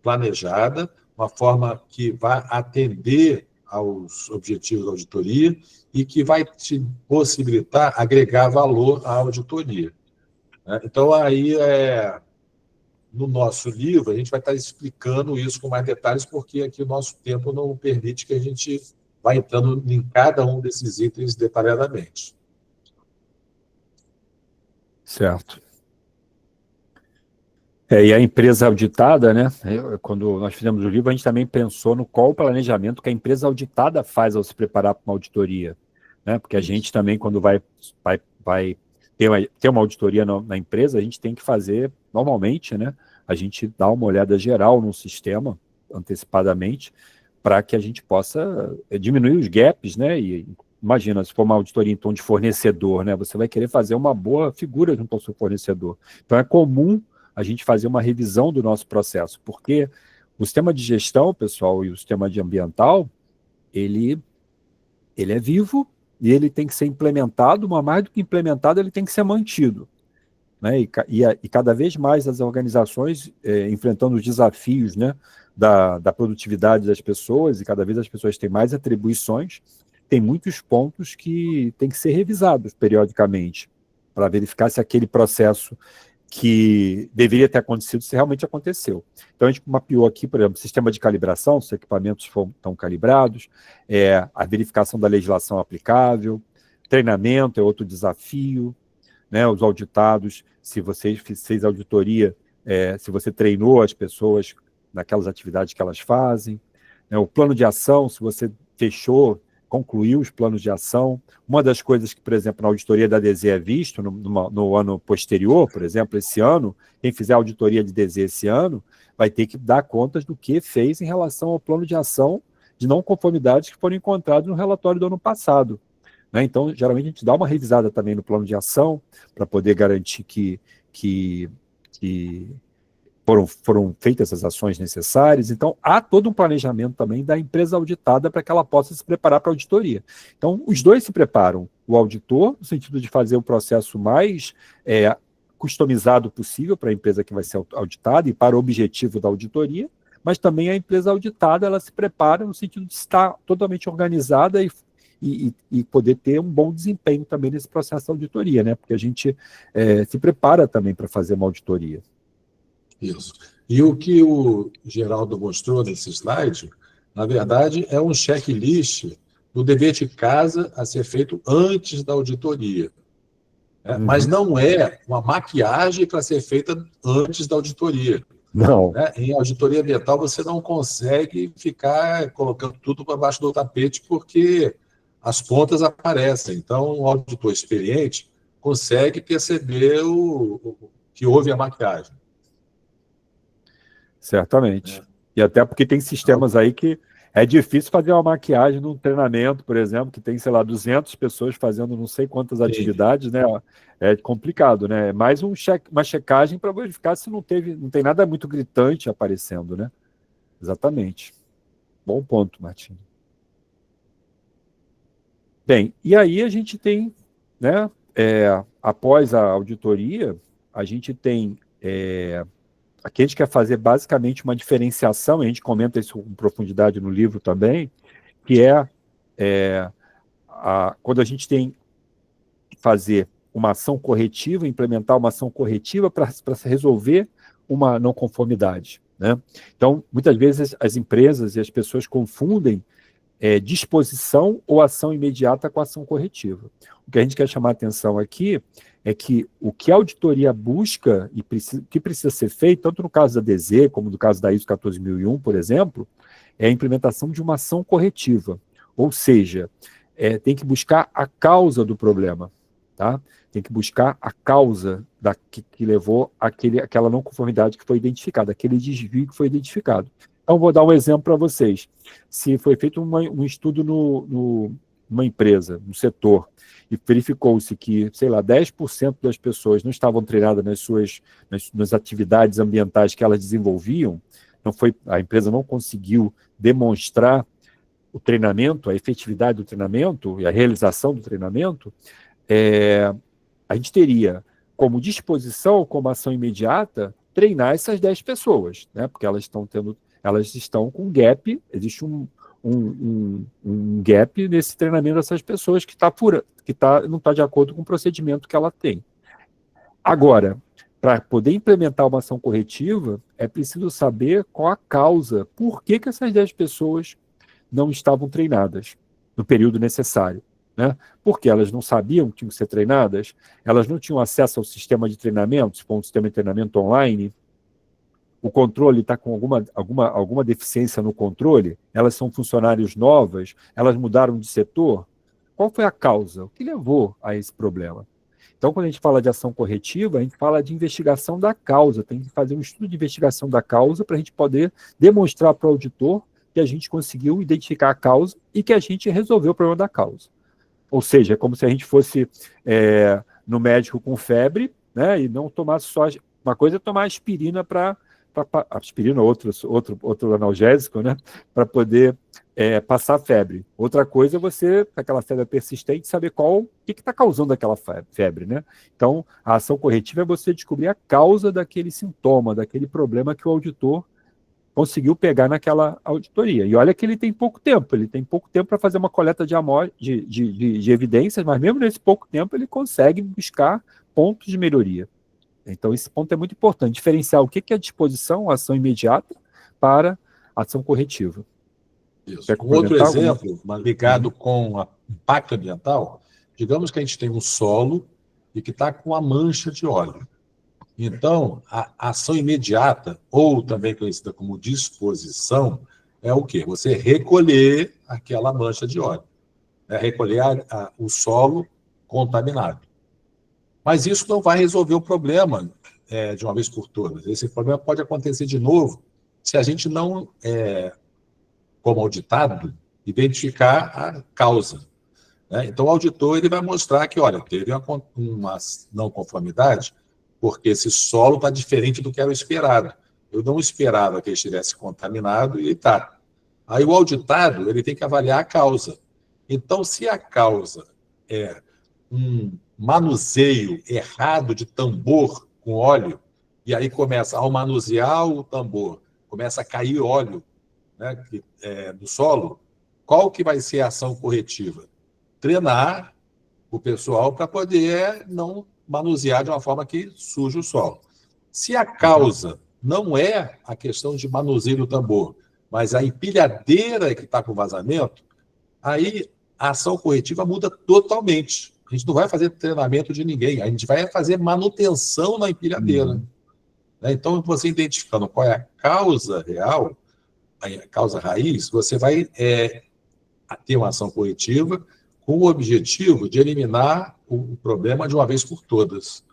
planejada, uma forma que vai atender aos objetivos da auditoria e que vai te possibilitar agregar valor à auditoria. Então, aí, no nosso livro, a gente vai estar explicando isso com mais detalhes, porque aqui o nosso tempo não permite que a gente vá entrando em cada um desses itens detalhadamente. Certo. E a empresa auditada, né? Quando nós fizemos o livro, a gente também pensou no qual o planejamento que a empresa auditada faz ao se preparar para uma auditoria, né? Porque a gente também, quando vai ter uma auditoria na empresa, a gente tem que fazer, normalmente, né? A gente dá uma olhada geral no sistema, antecipadamente, para que a gente possa diminuir os gaps, né? E imagina, se for uma auditoria em tom de fornecedor, né? Você vai querer fazer uma boa figura junto ao seu fornecedor. Então, é comum a gente fazer uma revisão do nosso processo, porque o sistema de gestão, pessoal, e o sistema de ambiental, ele é vivo e ele tem que ser implementado, mas mais do que implementado, ele tem que ser mantido, né? E cada vez mais as organizações enfrentando os desafios, né, da produtividade das pessoas, e cada vez as pessoas têm mais atribuições, tem muitos pontos que têm que ser revisados periodicamente, para verificar se aquele processo que deveria ter acontecido, se realmente aconteceu. Então, a gente mapeou aqui, por exemplo, sistema de calibração, se os equipamentos estão calibrados, a verificação da legislação aplicável, treinamento é outro desafio, né, os auditados, se você fez auditoria, se você treinou as pessoas naquelas atividades que elas fazem, né, o plano de ação, se você concluiu os planos de ação. Uma das coisas que, por exemplo, na auditoria da DZ é visto no ano posterior, por exemplo, esse ano, quem fizer a auditoria de DZ esse ano, vai ter que dar contas do que fez em relação ao plano de ação de não conformidades que foram encontrados no relatório do ano passado, né? Então, geralmente, a gente dá uma revisada também no plano de ação para poder garantir que foram feitas as ações necessárias. Então, há todo um planejamento também da empresa auditada para que ela possa se preparar para a auditoria. Então, os dois se preparam. O auditor, no sentido de fazer o processo mais customizado possível para a empresa que vai ser auditada e para o objetivo da auditoria, mas também a empresa auditada, ela se prepara no sentido de estar totalmente organizada e poder ter um bom desempenho também nesse processo de auditoria, né? Porque a gente se prepara também para fazer uma auditoria. Isso. E o que o Geraldo mostrou nesse slide, na verdade, é um checklist do dever de casa a ser feito antes da auditoria. Mas não é uma maquiagem para ser feita antes da auditoria. Não. Em auditoria ambiental, você não consegue ficar colocando tudo para baixo do tapete, porque as pontas aparecem. Então, o auditor experiente consegue perceber que houve a maquiagem. Certamente. E até porque tem sistemas aí que é difícil fazer uma maquiagem num treinamento, por exemplo, que tem, sei lá, 200 pessoas fazendo não sei quantas atividades, né? É complicado, né? É mais uma checagem para verificar se não tem nada muito gritante aparecendo, né? Exatamente. Bom ponto, Martinho. Bem, e aí a gente tem, né? Após a auditoria, a gente tem... Aqui a gente quer fazer basicamente uma diferenciação, e a gente comenta isso com profundidade no livro também, que quando a gente tem que fazer uma ação corretiva, implementar uma ação corretiva para resolver uma não conformidade, né? Então, muitas vezes as empresas e as pessoas confundem disposição ou ação imediata com ação corretiva. O que a gente quer chamar a atenção aqui é que o que a auditoria busca e que precisa ser feito, tanto no caso da DZ, como no caso da ISO 14001, por exemplo, é a implementação de uma ação corretiva. Ou seja, tem que buscar a causa do problema, tá? Tem que buscar a causa que levou àquela não conformidade que foi identificada, aquele desvio que foi identificado. Então, vou dar um exemplo para vocês. Se foi feito um estudo numa empresa, no setor, e verificou-se que, sei lá, 10% das pessoas não estavam treinadas nas atividades ambientais que elas desenvolviam, a empresa não conseguiu demonstrar o treinamento, a efetividade do treinamento e a realização do treinamento, a gente teria como disposição, como ação imediata, treinar essas 10 pessoas, né? Porque elas estão com gap, existe um gap nesse treinamento dessas pessoas que não está de acordo com o procedimento que ela tem. Agora, para poder implementar uma ação corretiva, é preciso saber qual a causa, por que essas 10 pessoas não estavam treinadas no período necessário, né? Porque elas não sabiam que tinham que ser treinadas, elas não tinham acesso ao sistema de treinamento, se for um sistema de treinamento online, o controle está com alguma deficiência no controle, elas são funcionários novas, elas mudaram de setor, qual foi a causa? O que levou a esse problema? Então, quando a gente fala de ação corretiva, a gente fala de investigação da causa, tem que fazer um estudo de investigação da causa para a gente poder demonstrar para o auditor que a gente conseguiu identificar a causa e que a gente resolveu o problema da causa. Ou seja, é como se a gente fosse no médico com febre, né, e não tomasse só... Uma coisa é tomar aspirina aspirina, outro analgésico, né, para poder passar febre. Outra coisa é você, com aquela febre persistente, saber o que está causando aquela febre, né? Então, a ação corretiva é você descobrir a causa daquele sintoma, daquele problema que o auditor conseguiu pegar naquela auditoria. E olha que ele tem pouco tempo para fazer uma coleta de evidências, mas mesmo nesse pouco tempo ele consegue buscar pontos de melhoria. Então esse ponto é muito importante, diferenciar o que é a disposição, a ação imediata, para a ação corretiva. Isso. Um outro exemplo, ligado com o impacto ambiental, digamos que a gente tem um solo e que está com uma mancha de óleo. Então, a ação imediata, ou também conhecida como disposição, é o quê? Você recolher aquela mancha de óleo, recolher o solo contaminado. Mas isso não vai resolver o problema de uma vez por todas. Esse problema pode acontecer de novo se a gente não, como auditado, identificar a causa. Então, o auditor ele vai mostrar que, olha, teve uma não conformidade, porque esse solo está diferente do que era esperado. Eu não esperava que ele estivesse contaminado e está. Aí o auditado ele tem que avaliar a causa. Então, se a causa é um manuseio errado de tambor com óleo, e aí começa, ao manusear o tambor, começa a cair óleo, né, do solo, qual que vai ser a ação corretiva? Treinar o pessoal para poder não manusear de uma forma que suje o solo. Se a causa não é a questão de manuseio do tambor, mas a empilhadeira que está com vazamento, aí a ação corretiva muda totalmente. A gente não vai fazer treinamento de ninguém, a gente vai fazer manutenção na empilhadeira. Então, você identificando qual é a causa real, a causa raiz, você vai ter uma ação corretiva com o objetivo de eliminar o problema de uma vez por todas.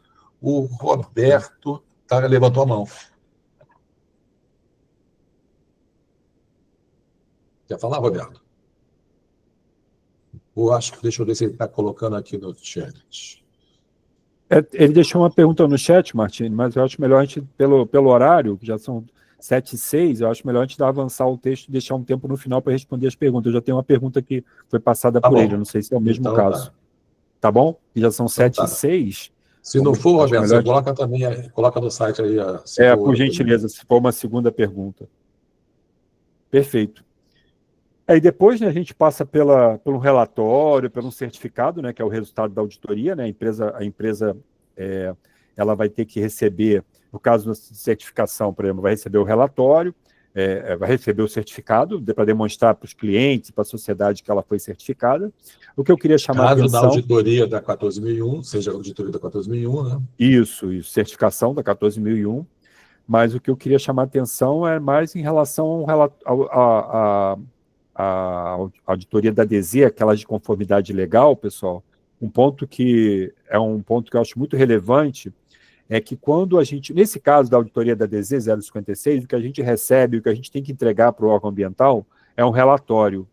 O Roberto levantou a mão. Quer falar, Roberto? Deixa eu ver se ele está colocando aqui no chat. Ele deixou uma pergunta no chat, Martini, mas eu acho melhor a gente, pelo horário, que já são 7h06, eu acho melhor a gente avançar o texto e deixar um tempo no final para responder as perguntas. Eu já tenho uma pergunta que foi passada por ele, eu não sei se é o mesmo caso. Tá bom? E já são 7h06. Se não for, Roberto, você coloca também, coloca no site aí. Por gentileza, se for uma segunda pergunta. Perfeito. Aí depois, né, a gente passa por um relatório, por um certificado, né, que é o resultado da auditoria, né, a empresa ela vai ter que receber, no caso da certificação, por exemplo, vai receber o relatório, vai receber o certificado para demonstrar para os clientes, para a sociedade que ela foi certificada. O que eu queria chamar a atenção... Caso da auditoria da 14.001, seja a auditoria da 14.001, né? Isso, certificação da 14.001, mas o que eu queria chamar a atenção é mais em relação a auditoria da DZ, aquelas de conformidade legal, pessoal. Um ponto que eu acho muito relevante é que quando a gente, nesse caso da auditoria da DZ 056, o que a gente recebe, o que a gente tem que entregar para o órgão ambiental é um relatório.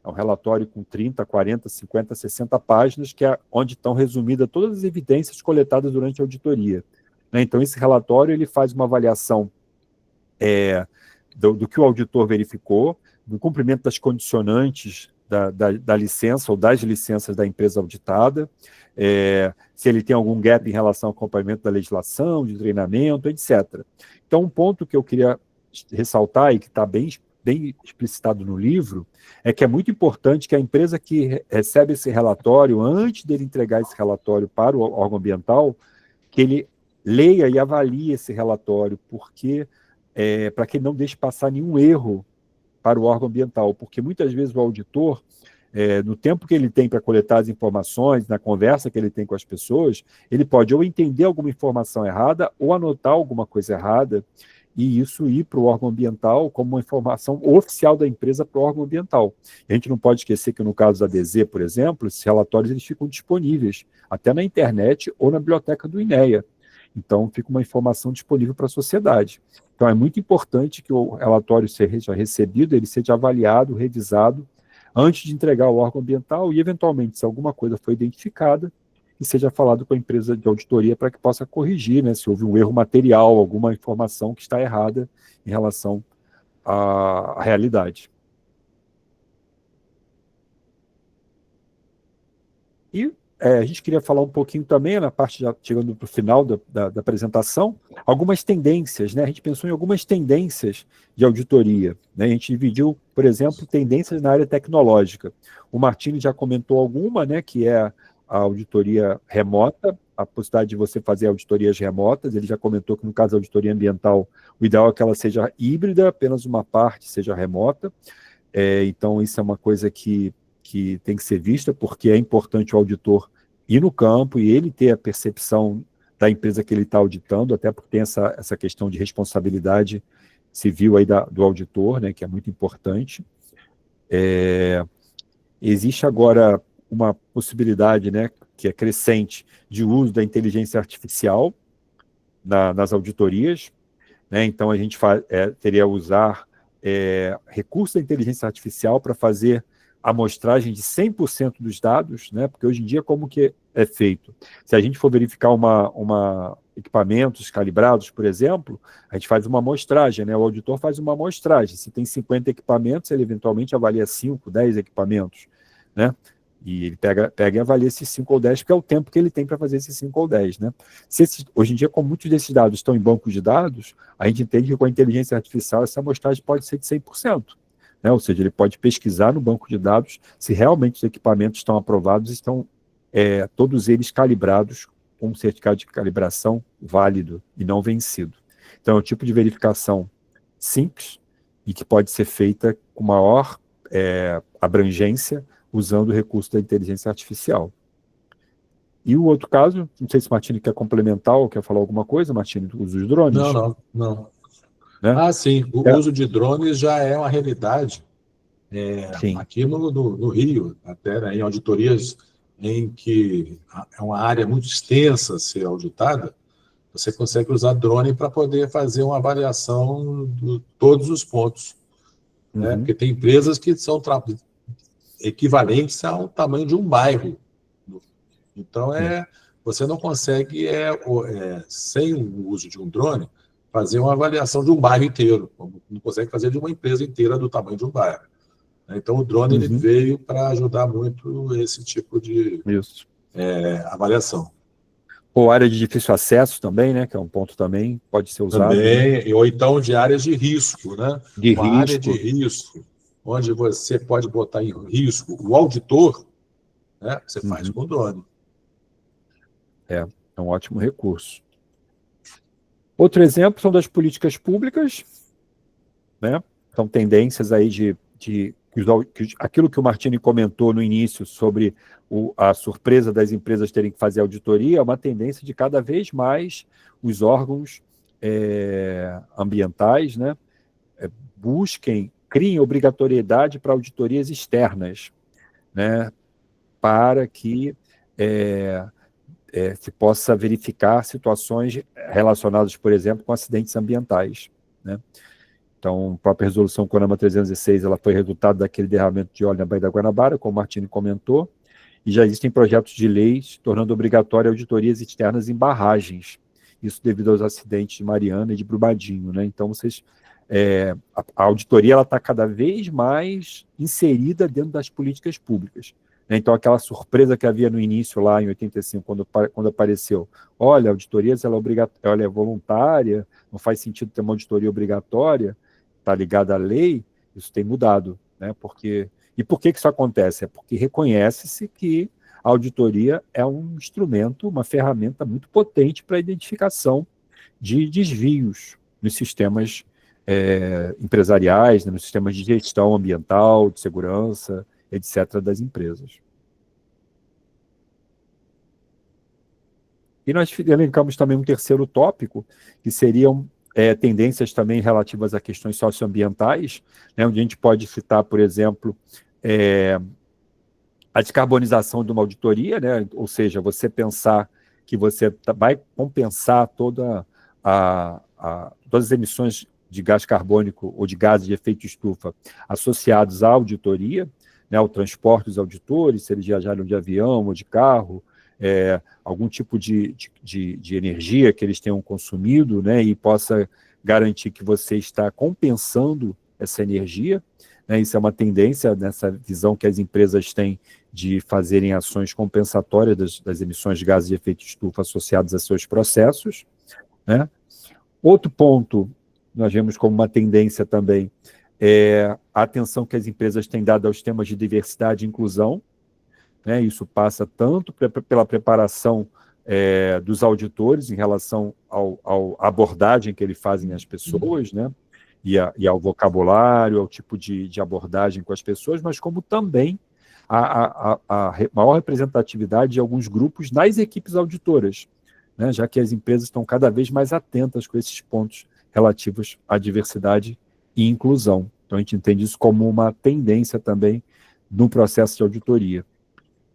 É um relatório com 30, 40, 50, 60 páginas, que é onde estão resumidas todas as evidências coletadas durante a auditoria. Então, esse relatório ele faz uma avaliação do que o auditor verificou, do cumprimento das condicionantes da licença ou das licenças da empresa auditada, se ele tem algum gap em relação ao acompanhamento da legislação, de treinamento, etc. Então, um ponto que eu queria ressaltar e que está bem explicitado no livro, é que é muito importante que a empresa que recebe esse relatório, antes dele entregar esse relatório para o órgão ambiental, que ele leia e avalie esse relatório, porque para que ele não deixe passar nenhum erro para o órgão ambiental, porque muitas vezes o auditor, no tempo que ele tem para coletar as informações, na conversa que ele tem com as pessoas, ele pode ou entender alguma informação errada ou anotar alguma coisa errada, e isso ir para o órgão ambiental como uma informação oficial da empresa para o órgão ambiental. A gente não pode esquecer que, no caso da DZ, por exemplo, esses relatórios eles ficam disponíveis até na internet ou na biblioteca do INEA. Então, fica uma informação disponível para a sociedade. Então, é muito importante que o relatório seja recebido, ele seja avaliado, revisado, antes de entregar ao órgão ambiental e, eventualmente, se alguma coisa foi identificada, que seja falado com a empresa de auditoria para que possa corrigir, né, se houve um erro material, alguma informação que está errada em relação à realidade. E a gente queria falar um pouquinho também, na parte já chegando para o final da apresentação, algumas tendências, né? A gente pensou em algumas tendências de auditoria, né? A gente dividiu, por exemplo, tendências na área tecnológica. O Martini já comentou alguma, né? Que é a auditoria remota, a possibilidade de você fazer auditorias remotas. Ele já comentou que, no caso da auditoria ambiental, o ideal é que ela seja híbrida, apenas uma parte seja remota. Então, isso é uma coisa que tem que ser vista, porque é importante o auditor ir no campo e ele ter a percepção da empresa que ele está auditando, até porque tem essa questão de responsabilidade civil aí do auditor, né, que é muito importante. Existe agora uma possibilidade, né, que é crescente, de uso da inteligência artificial nas auditorias, né? Então, a gente teria a usar recursos da inteligência artificial para fazer a amostragem de 100% dos dados, né? Porque hoje em dia, como que é feito? Se a gente for verificar equipamentos calibrados, por exemplo, a gente faz uma amostragem, né? O auditor faz uma amostragem. Se tem 50 equipamentos, ele eventualmente avalia 5, 10 equipamentos, né? E ele pega e avalia esses 5 ou 10, porque é o tempo que ele tem para fazer esses 5 ou 10, né? Hoje em dia, como muitos desses dados estão em bancos de dados, a gente entende que com a inteligência artificial essa amostragem pode ser de 100%. Né? Ou seja, ele pode pesquisar no banco de dados se realmente os equipamentos estão aprovados, estão todos eles calibrados com um certificado de calibração válido e não vencido. Então, é um tipo de verificação simples e que pode ser feita com maior abrangência usando o recurso da inteligência artificial. E o outro caso, não sei se o Martini quer complementar ou quer falar alguma coisa, Martini, do uso dos drones. Não. Né? Sim, o uso de drones já é uma realidade aqui no Rio, até, né, em auditorias em que é uma área muito extensa a ser auditada, você consegue usar drone para poder fazer uma avaliação de todos os pontos. Né? Porque tem empresas que são equivalentes ao tamanho de um bairro. Então, você não consegue, sem o uso de um drone, fazer uma avaliação de um bairro inteiro. Não consegue fazer de uma empresa inteira do tamanho de um bairro. Então, o drone ele veio para ajudar muito esse tipo de avaliação. Ou área de difícil acesso também, né? Que é um ponto também, pode ser usado. Também, né? Ou então de áreas de risco, né? Uma área de risco, onde você pode botar em risco o auditor, né? Você faz com o drone. É um ótimo recurso. Outro exemplo são das políticas públicas, né? São tendências aí aquilo que o Martini comentou no início sobre a surpresa das empresas terem que fazer auditoria, é uma tendência de cada vez mais os órgãos ambientais, né, criem obrigatoriedade para auditorias externas, né, para que se possa verificar situações relacionadas, por exemplo, com acidentes ambientais, né? Então, a própria resolução CONAMA 306, ela foi resultado daquele derramamento de óleo na Baía da Guanabara, como o Martini comentou, e já existem projetos de leis tornando obrigatória auditorias externas em barragens, isso devido aos acidentes de Mariana e de Brumadinho, né? Então, a auditoria está cada vez mais inserida dentro das políticas públicas. Então, aquela surpresa que havia no início, lá em 85, quando apareceu, olha, a auditoria ela é voluntária, não faz sentido ter uma auditoria obrigatória, está ligada à lei, isso tem mudado. Né? E por que isso acontece? É porque reconhece-se que a auditoria é um instrumento, uma ferramenta muito potente para a identificação de desvios nos sistemas empresariais, né, nos sistemas de gestão ambiental, de segurança, etc., das empresas. E nós elencamos também um terceiro tópico, que seriam tendências também relativas a questões socioambientais, né, onde a gente pode citar, por exemplo, a descarbonização de uma auditoria, né, ou seja, você pensar que você vai compensar todas as emissões de gás carbônico ou de gases de efeito estufa associados à auditoria, né, o transporte dos auditores, se eles viajaram de avião ou de carro, algum tipo de energia que eles tenham consumido, né, e possa garantir que você está compensando essa energia, né, isso é uma tendência nessa visão que as empresas têm de fazerem ações compensatórias das emissões de gases de efeito estufa associadas a seus processos, né. Outro ponto, nós vemos como uma tendência também, a atenção que as empresas têm dado aos temas de diversidade e inclusão, né, isso passa tanto pela preparação dos auditores em relação à abordagem que eles fazem às pessoas, né, e ao vocabulário, ao tipo de abordagem com as pessoas, mas como também a maior representatividade de alguns grupos nas equipes auditoras, né, já que as empresas estão cada vez mais atentas com esses pontos relativos à diversidade e inclusão. Então, a gente entende isso como uma tendência também no processo de auditoria.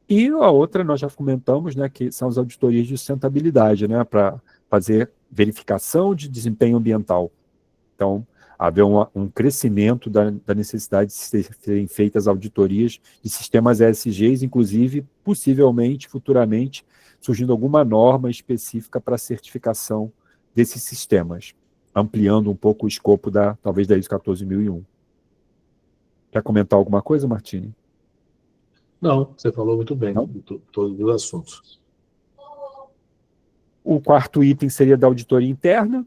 E a outra, nós já comentamos, né, que são as auditorias de sustentabilidade, né, para fazer verificação de desempenho ambiental. Então, haver um crescimento da necessidade de serem feitas auditorias de sistemas ESGs, inclusive, possivelmente, futuramente, surgindo alguma norma específica para a certificação desses sistemas, ampliando um pouco o escopo talvez da ISO 14001. Quer comentar alguma coisa, Martini? Não, você falou muito bem Não? de todos os assuntos. O quarto item seria da auditoria interna,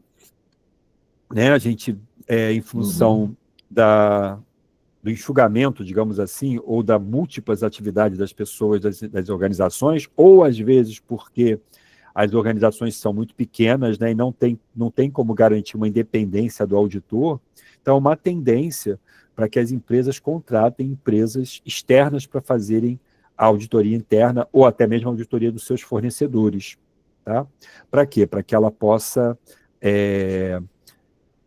né? A gente, em função do enxugamento, digamos assim, ou da múltiplas atividades das pessoas, das organizações, ou às vezes porque as organizações são muito pequenas, né, e não tem como garantir uma independência do auditor, então uma tendência para que as empresas contratem empresas externas para fazerem a auditoria interna ou até mesmo a auditoria dos seus fornecedores. Tá? Para quê? Para que ela possa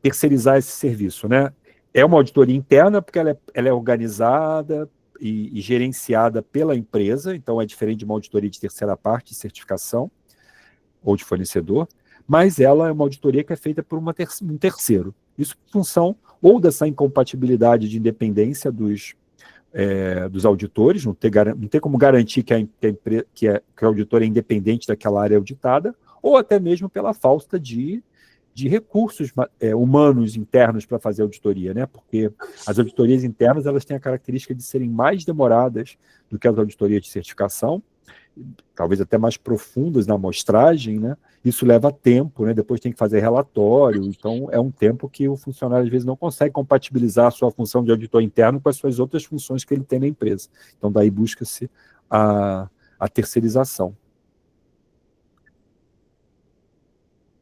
terceirizar esse serviço, né? É uma auditoria interna porque ela é organizada e gerenciada pela empresa, então é diferente de uma auditoria de terceira parte, de certificação ou de fornecedor, mas ela é uma auditoria que é feita por um terceiro. Isso em função ou dessa incompatibilidade de independência dos auditores, não ter como garantir que o auditor é independente daquela área auditada, ou até mesmo pela falta de recursos humanos internos para fazer auditoria, né? Porque as auditorias internas elas têm a característica de serem mais demoradas do que as auditorias de certificação, talvez até mais profundas na amostragem, né? Isso leva tempo, né? Depois tem que fazer relatório, então é um tempo que o funcionário às vezes não consegue compatibilizar a sua função de auditor interno com as suas outras funções que ele tem na empresa. Então daí busca-se a terceirização.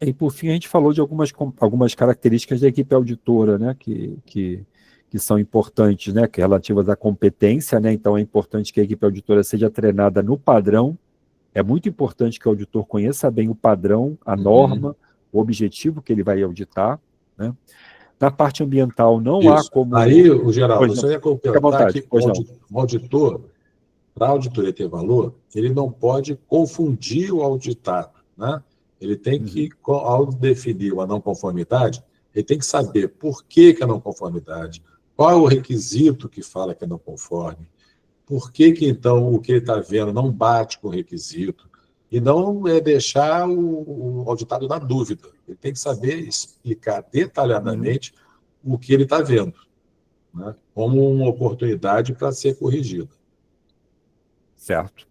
E, por fim, a gente falou de algumas características da equipe auditora, né, que são importantes, né, que relativas à competência, né, então é importante que a equipe auditora seja treinada no padrão, é muito importante que o auditor conheça bem o padrão, a norma, o objetivo que ele vai auditar, né. Na parte ambiental não há como... Aí, o Geraldo, Pois não, você ia fica à completar vontade, que pois não. o auditor, para a auditoria ter valor, ele não pode confundir o auditado, né? Ele tem que, ao definir uma não conformidade, ele tem que saber por que é não conformidade, qual é o requisito que fala que é não conforme, por que então o que ele está vendo não bate com o requisito, e não deixar o auditado na dúvida. Ele tem que saber explicar detalhadamente o que ele está vendo, né? Como uma oportunidade para ser corrigido. Certo.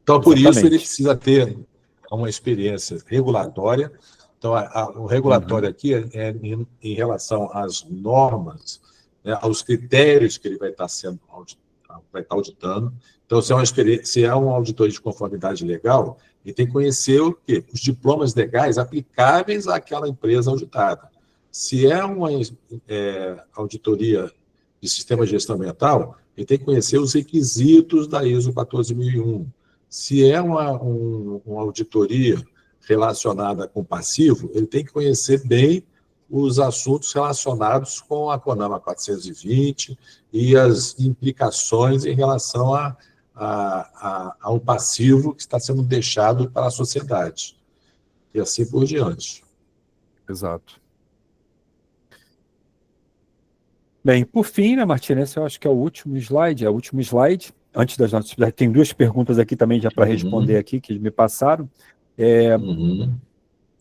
Então, por isso, ele Exatamente. precisa ter uma experiência regulatória. Então, o regulatório aqui em relação às normas, né, aos critérios que ele vai estar auditando. Então, se é um auditor de conformidade legal, ele tem que conhecer o quê? Os diplomas legais aplicáveis àquela empresa auditada. Se é uma auditoria de sistema de gestão ambiental, ele tem que conhecer os requisitos da ISO 14001. Se é uma auditoria relacionada com passivo, ele tem que conhecer bem os assuntos relacionados com a CONAMA 420 e as implicações em relação a um passivo que está sendo deixado para a sociedade, e assim por diante. Exato. Bem, por fim, né, Martina, esse eu acho que é o último slide. Antes das nossas... Tem duas perguntas aqui também já para responder aqui, que me passaram.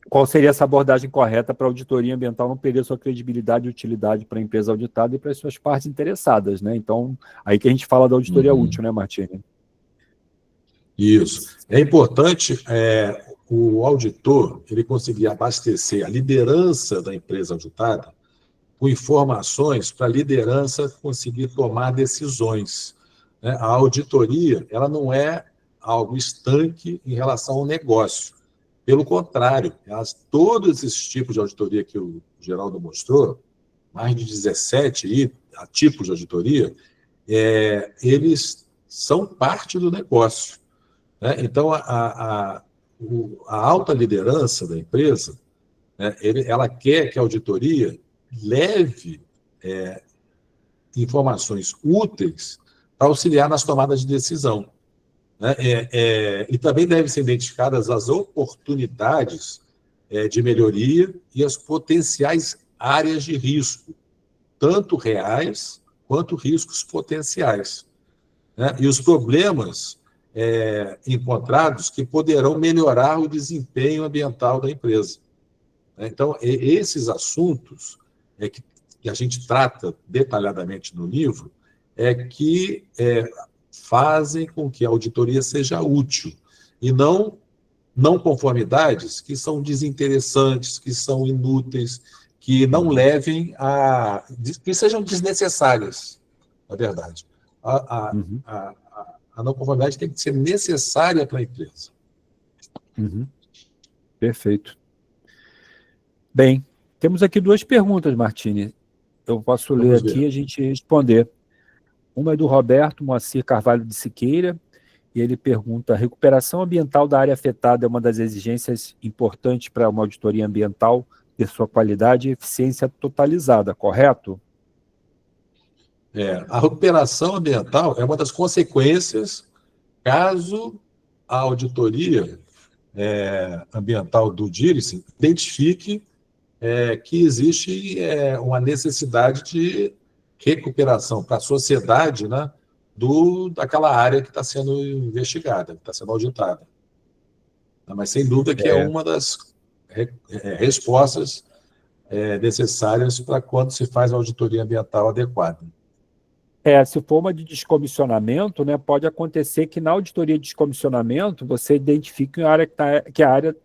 Qual seria essa abordagem correta para a auditoria ambiental não perder sua credibilidade e utilidade para a empresa auditada e para as suas partes interessadas, né? Então, aí que a gente fala da auditoria útil, né, Martina? Isso. É importante o auditor ele conseguir abastecer a liderança da empresa auditada com informações para a liderança conseguir tomar decisões, né? A auditoria ela não é algo estanque em relação ao negócio. Pelo contrário, todos esses tipos de auditoria que o Geraldo mostrou, mais de 17 tipos de auditoria, eles são parte do negócio, né? Então, a alta liderança da empresa, né, ela quer que a auditoria leve informações úteis para auxiliar nas tomadas de decisão, né? E também devem ser identificadas as oportunidades de melhoria e as potenciais áreas de risco, tanto reais quanto riscos potenciais, né? E os problemas encontrados que poderão melhorar o desempenho ambiental da empresa. Então, esses assuntos que a gente trata detalhadamente no livro que fazem com que a auditoria seja útil e não conformidades que são desinteressantes, que são inúteis, que não levem que sejam desnecessárias, na verdade. A não conformidade tem que ser necessária para a empresa. Perfeito. Bem, temos aqui duas perguntas, Martini. Eu posso ler aqui e a gente responder. Uma é do Roberto Moacir Carvalho de Siqueira, e ele pergunta: a recuperação ambiental da área afetada é uma das exigências importantes para uma auditoria ambiental ter sua qualidade e eficiência totalizada, correto? A recuperação ambiental é uma das consequências caso a auditoria ambiental do DIRIS identifique que existe uma necessidade de recuperação para a sociedade, né, daquela área que está sendo investigada, que está sendo auditada. Mas, sem dúvida, que é uma das respostas necessárias para quando se faz a auditoria ambiental adequada. Se for uma de descomissionamento, né, pode acontecer que na auditoria de descomissionamento você identifique uma área que a área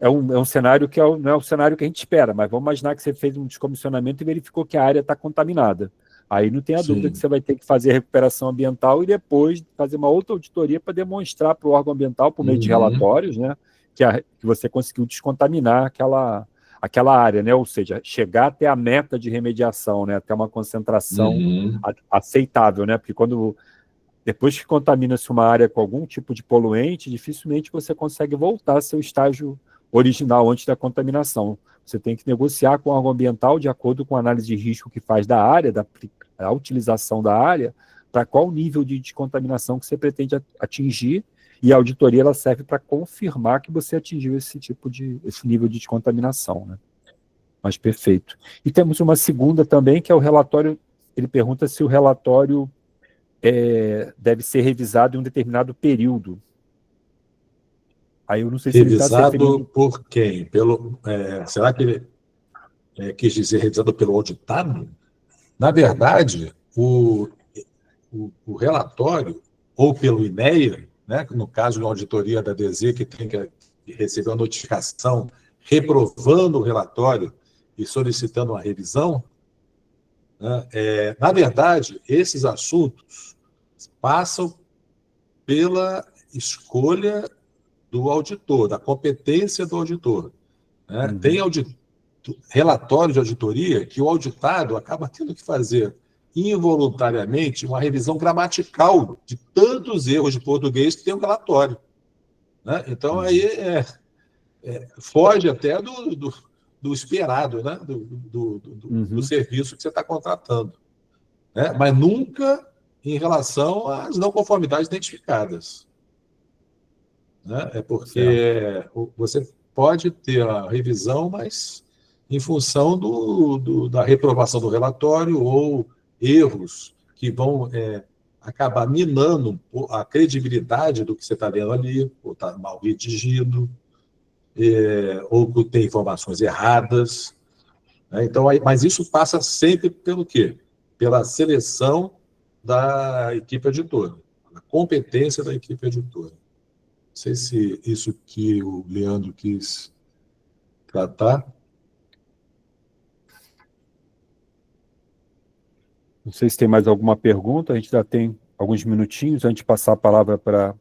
é um cenário que não é o cenário que a gente espera, mas vamos imaginar que você fez um descomissionamento e verificou que a área está contaminada. Aí não tem a dúvida que você vai ter que fazer a recuperação ambiental e depois fazer uma outra auditoria para demonstrar para o órgão ambiental, por meio de relatórios, né, que você conseguiu descontaminar aquela área, né? Ou seja, chegar até a meta de remediação, né? Até uma concentração aceitável, né? Porque depois que contamina-se uma área com algum tipo de poluente, dificilmente você consegue voltar ao seu estágio original antes da contaminação. Você tem que negociar com o órgão ambiental de acordo com a análise de risco que faz da área, da utilização da área, para qual nível de descontaminação que você pretende atingir, e a auditoria ela serve para confirmar que você atingiu esse nível de descontaminação, né? Mas perfeito. E temos uma segunda também, que é o relatório. Ele pergunta se o relatório deve ser revisado em um determinado período. Aí eu não sei se ele está se referindo... Revisado por quem? Será que ele quis dizer revisado pelo auditado? Na verdade, o relatório, ou pelo INEA, né, no caso de uma auditoria da DZ, que tem que receber uma notificação reprovando o relatório e solicitando uma revisão, né, na verdade, esses assuntos passam pela escolha do auditor, da competência do auditor, né? Tem relatório de auditoria que o auditado acaba tendo que fazer involuntariamente uma revisão gramatical de tantos erros de português que tem um relatório, né? Então, aí foge até do esperado, né? Do serviço que você está contratando. Né? Mas nunca em relação às não conformidades identificadas. Né? É porque você pode ter a revisão, mas em função da reprovação do relatório ou erros que vão acabar minando a credibilidade do que você está lendo ali, ou está mal redigido, ou que tem informações erradas. Né? Então, mas isso passa sempre pelo quê? Pela seleção da equipe editora, a competência da equipe editora. Não sei se isso que o Leandro quis tratar. Não sei se tem mais alguma pergunta, a gente já tem alguns minutinhos antes de passar a palavra para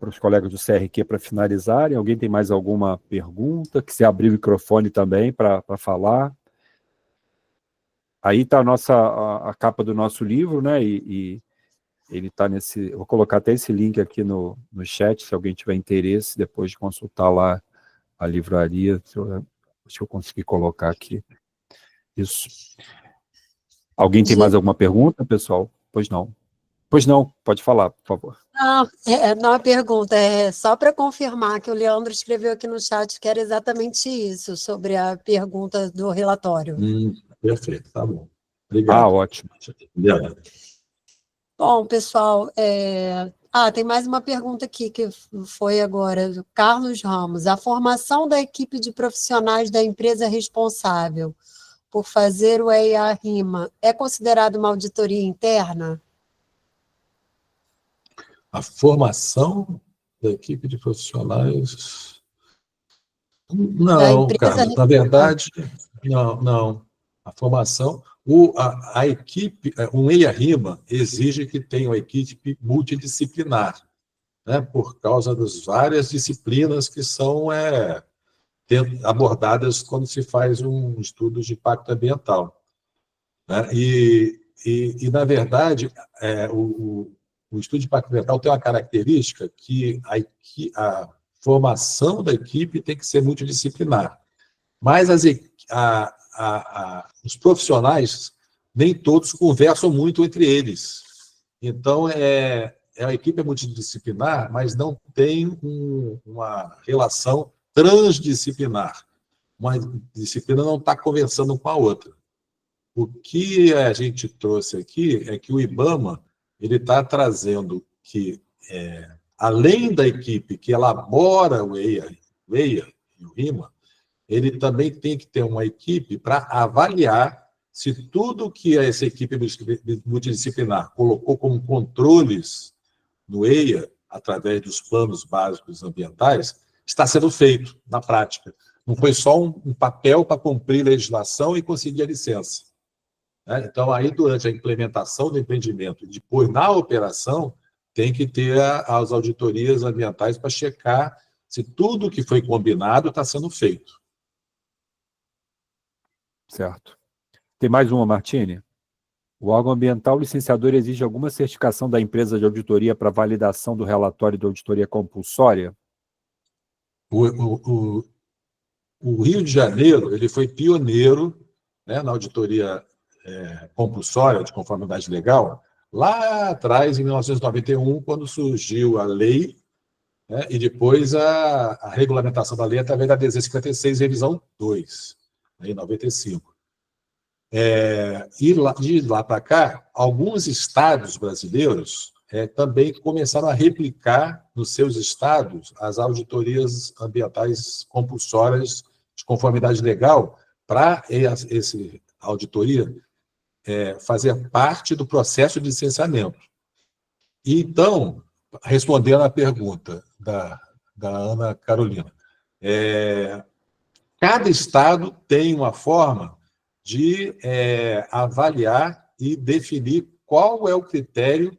os colegas do CRQ para finalizarem. Alguém tem mais alguma pergunta? Que se abrir o microfone também para falar. Aí está a capa do nosso livro, né? E ele está nesse... Vou colocar até esse link aqui no chat, se alguém tiver interesse, depois de consultar lá a livraria. Se eu conseguir colocar aqui. Isso. Alguém tem mais alguma pergunta, pessoal? Pois não. Pois não, pode falar, por favor. Não é uma pergunta, é só para confirmar que o Leandro escreveu aqui no chat que era exatamente isso, sobre a pergunta do relatório. Perfeito, tá bom. Obrigado. Ótimo. Leandro. Bom, pessoal, tem mais uma pergunta aqui que foi agora, do Carlos Ramos. A formação da equipe de profissionais da empresa responsável por fazer o EIA-RIMA é considerada uma auditoria interna? A formação da equipe de profissionais... Não, Carlos, na verdade, não. A formação... A equipe, um EIA-RIMA exige que tenha uma equipe multidisciplinar, né, por causa das várias disciplinas que são abordadas quando se faz um estudo de impacto ambiental. Né? E, na verdade, o estudo de impacto ambiental tem uma característica que a formação da equipe tem que ser multidisciplinar. Mas os profissionais, nem todos conversam muito entre eles. Então, a equipe é multidisciplinar, mas não tem uma relação transdisciplinar. Uma disciplina não está conversando com a outra. O que a gente trouxe aqui é que o IBAMA está trazendo que, além da equipe que elabora o EIA e o RIMA, ele também tem que ter uma equipe para avaliar se tudo que essa equipe multidisciplinar colocou como controles no EIA, através dos planos básicos ambientais, está sendo feito na prática. Não foi só um papel para cumprir legislação e conseguir a licença. Então, aí, durante a implementação do empreendimento, depois, na operação, tem que ter as auditorias ambientais para checar se tudo que foi combinado está sendo feito. Certo. Tem mais uma, Martini? O órgão ambiental licenciador exige alguma certificação da empresa de auditoria para validação do relatório de auditoria compulsória? O Rio de Janeiro ele foi pioneiro, né, na auditoria compulsória de conformidade legal, lá atrás, em 1991, quando surgiu a lei, né, e depois a regulamentação da lei através da DZ 56, revisão 2, em 95. De lá para cá, alguns estados brasileiros também começaram a replicar nos seus estados as auditorias ambientais compulsórias de conformidade legal para essa auditoria fazer parte do processo de licenciamento. Então, respondendo à pergunta da Ana Carolina, cada estado tem uma forma de avaliar e definir qual é o critério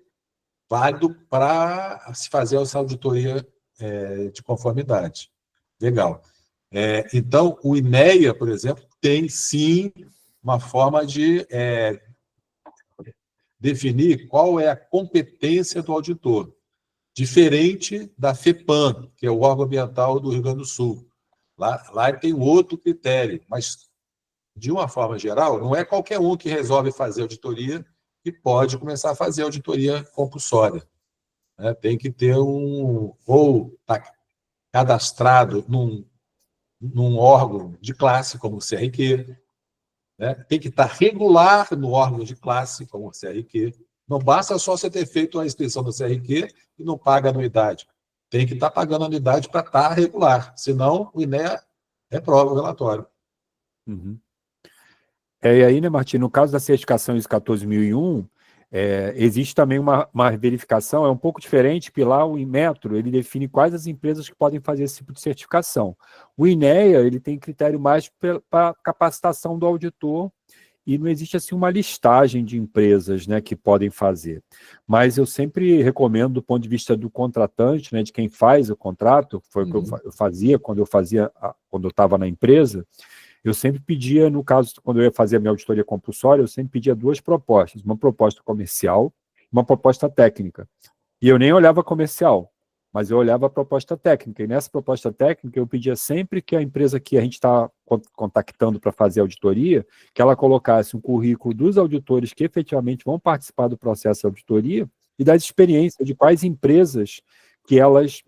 válido para se fazer essa auditoria de conformidade. Legal. Então, o INEA, por exemplo, tem, sim, uma forma de definir qual é a competência do auditor, diferente da FEPAM, que é o órgão ambiental do Rio Grande do Sul. Lá tem outro critério, mas, de uma forma geral, não é qualquer um que resolve fazer auditoria que pode começar a fazer auditoria compulsória, né? Tem que ter ou tá cadastrado num órgão de classe, como o CRQ, né? Tem que estar regular no órgão de classe, como o CRQ. Não basta só você ter feito a inscrição do CRQ e não paga anuidade. Tem que estar pagando anuidade para estar regular, senão o INEA reprova o relatório. Uhum. E aí, né, Martim, no caso da certificação ISO 14001, existe também uma verificação, é um pouco diferente, porque lá o Inmetro, ele define quais as empresas que podem fazer esse tipo de certificação. O INEA, ele tem critério mais para capacitação do auditor, e não existe assim uma listagem de empresas, né, que podem fazer. Mas eu sempre recomendo, do ponto de vista do contratante, né, de quem faz o contrato, foi o que eu fazia quando eu estava na empresa, eu sempre pedia, no caso, quando eu ia fazer a minha auditoria compulsória, eu sempre pedia duas propostas, uma proposta comercial e uma proposta técnica. E eu nem olhava comercial, mas eu olhava a proposta técnica. E nessa proposta técnica, eu pedia sempre que a empresa que a gente está contactando para fazer a auditoria, que ela colocasse um currículo dos auditores que efetivamente vão participar do processo de auditoria e das experiências de quais empresas que elas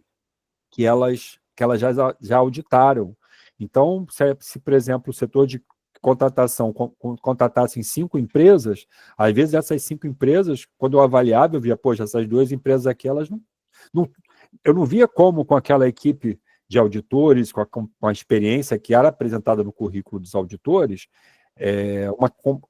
já auditaram. Então, se, por exemplo, o setor de contratação contratasse em 5 empresas, às vezes essas 5 empresas, quando eu avaliava, eu via, poxa, essas 2 empresas aqui, elas eu não via como com aquela equipe de auditores, com a experiência que era apresentada no currículo dos auditores,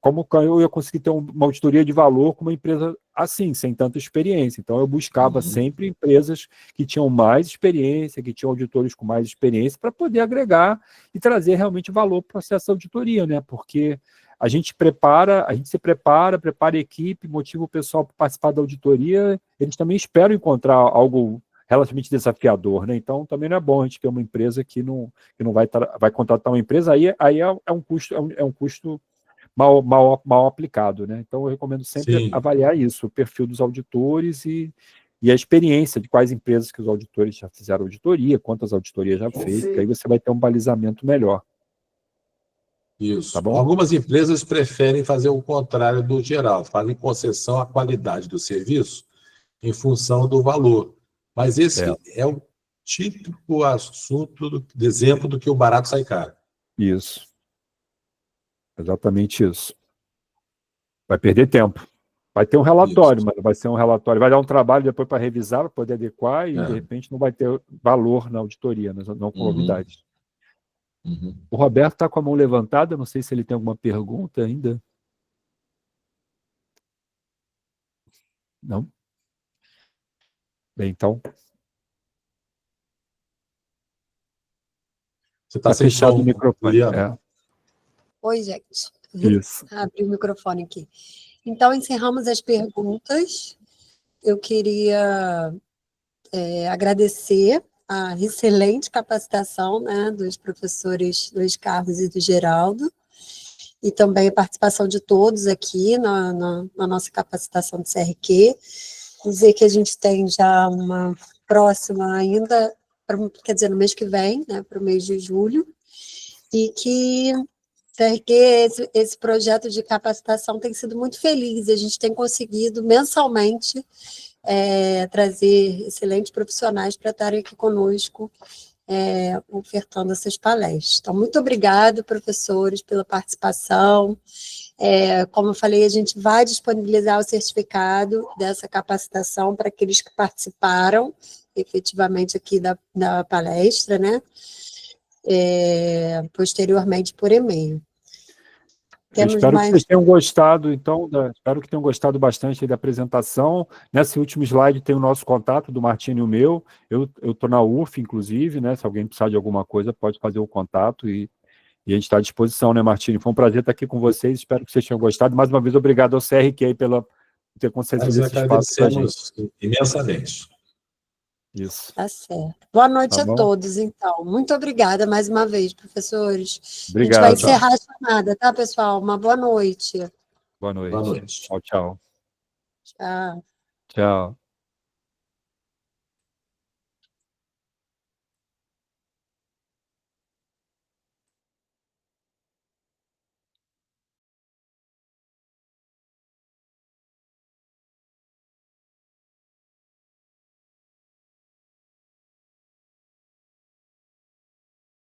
como eu ia conseguir ter uma auditoria de valor com uma empresa assim, sem tanta experiência. Então, eu buscava sempre empresas que tinham mais experiência, que tinham auditores com mais experiência, para poder agregar e trazer realmente valor para o processo de auditoria, né? Porque a gente se prepara a equipe, motiva o pessoal para participar da auditoria, eles também esperam encontrar algo relativamente desafiador, né? Então, também não é bom a gente ter uma empresa que não vai contratar uma empresa, aí é um custo mal aplicado, né? Então, eu recomendo sempre Sim. avaliar isso, o perfil dos auditores e a experiência de quais empresas que os auditores já fizeram auditoria, quantas auditorias já fez, que aí você vai ter um balizamento melhor. Isso. Tá bom? Algumas empresas preferem fazer o contrário do geral, fazem concessão à qualidade do serviço em função do valor. Mas esse é o típico assunto de exemplo do que o barato sai caro. Isso. Exatamente isso. Vai perder tempo. Vai ter um relatório, mas vai ser um relatório, vai dar um trabalho depois para revisar, para poder adequar, e de repente não vai ter valor na auditoria, não com novidades. O Roberto está com a mão levantada, não sei se ele tem alguma pergunta ainda. Não? Bem, então. Você está fechado o microfone. Oi, gente. Isso. Abri o microfone aqui. Então, encerramos as perguntas. Eu queria agradecer a excelente capacitação, né, dos professores Luiz Carlos e do Geraldo, e também a participação de todos aqui na nossa capacitação do CRQ. Dizer que a gente tem já uma próxima ainda, quer dizer, no mês que vem, né, para o mês de julho, e que CRQ, esse projeto de capacitação tem sido muito feliz, a gente tem conseguido mensalmente trazer excelentes profissionais para estarem aqui conosco, ofertando essas palestras. Então, muito obrigado, professores, pela participação. Como eu falei, a gente vai disponibilizar o certificado dessa capacitação para aqueles que participaram efetivamente aqui da palestra, né? Posteriormente por e-mail. Eu espero que vocês tenham gostado, então, espero que tenham gostado bastante da apresentação. Nesse último slide tem o nosso contato do Martinho e o meu. Eu estou na UF, inclusive, né? Se alguém precisar de alguma coisa, pode fazer o contato e a gente está à disposição, né, Martinho? Foi um prazer estar aqui com vocês, espero que vocês tenham gostado. Mais uma vez, obrigado ao CRQ por ter concedido esse espaço para a gente. Nós agradecemos imensamente. Isso. Tá certo. Boa noite a todos, então. Muito obrigada mais uma vez, professores. Obrigado. A gente vai encerrar a chamada, tá, pessoal? Uma boa noite. Boa noite. Boa noite. Tchau, tchau. Tchau. Tchau.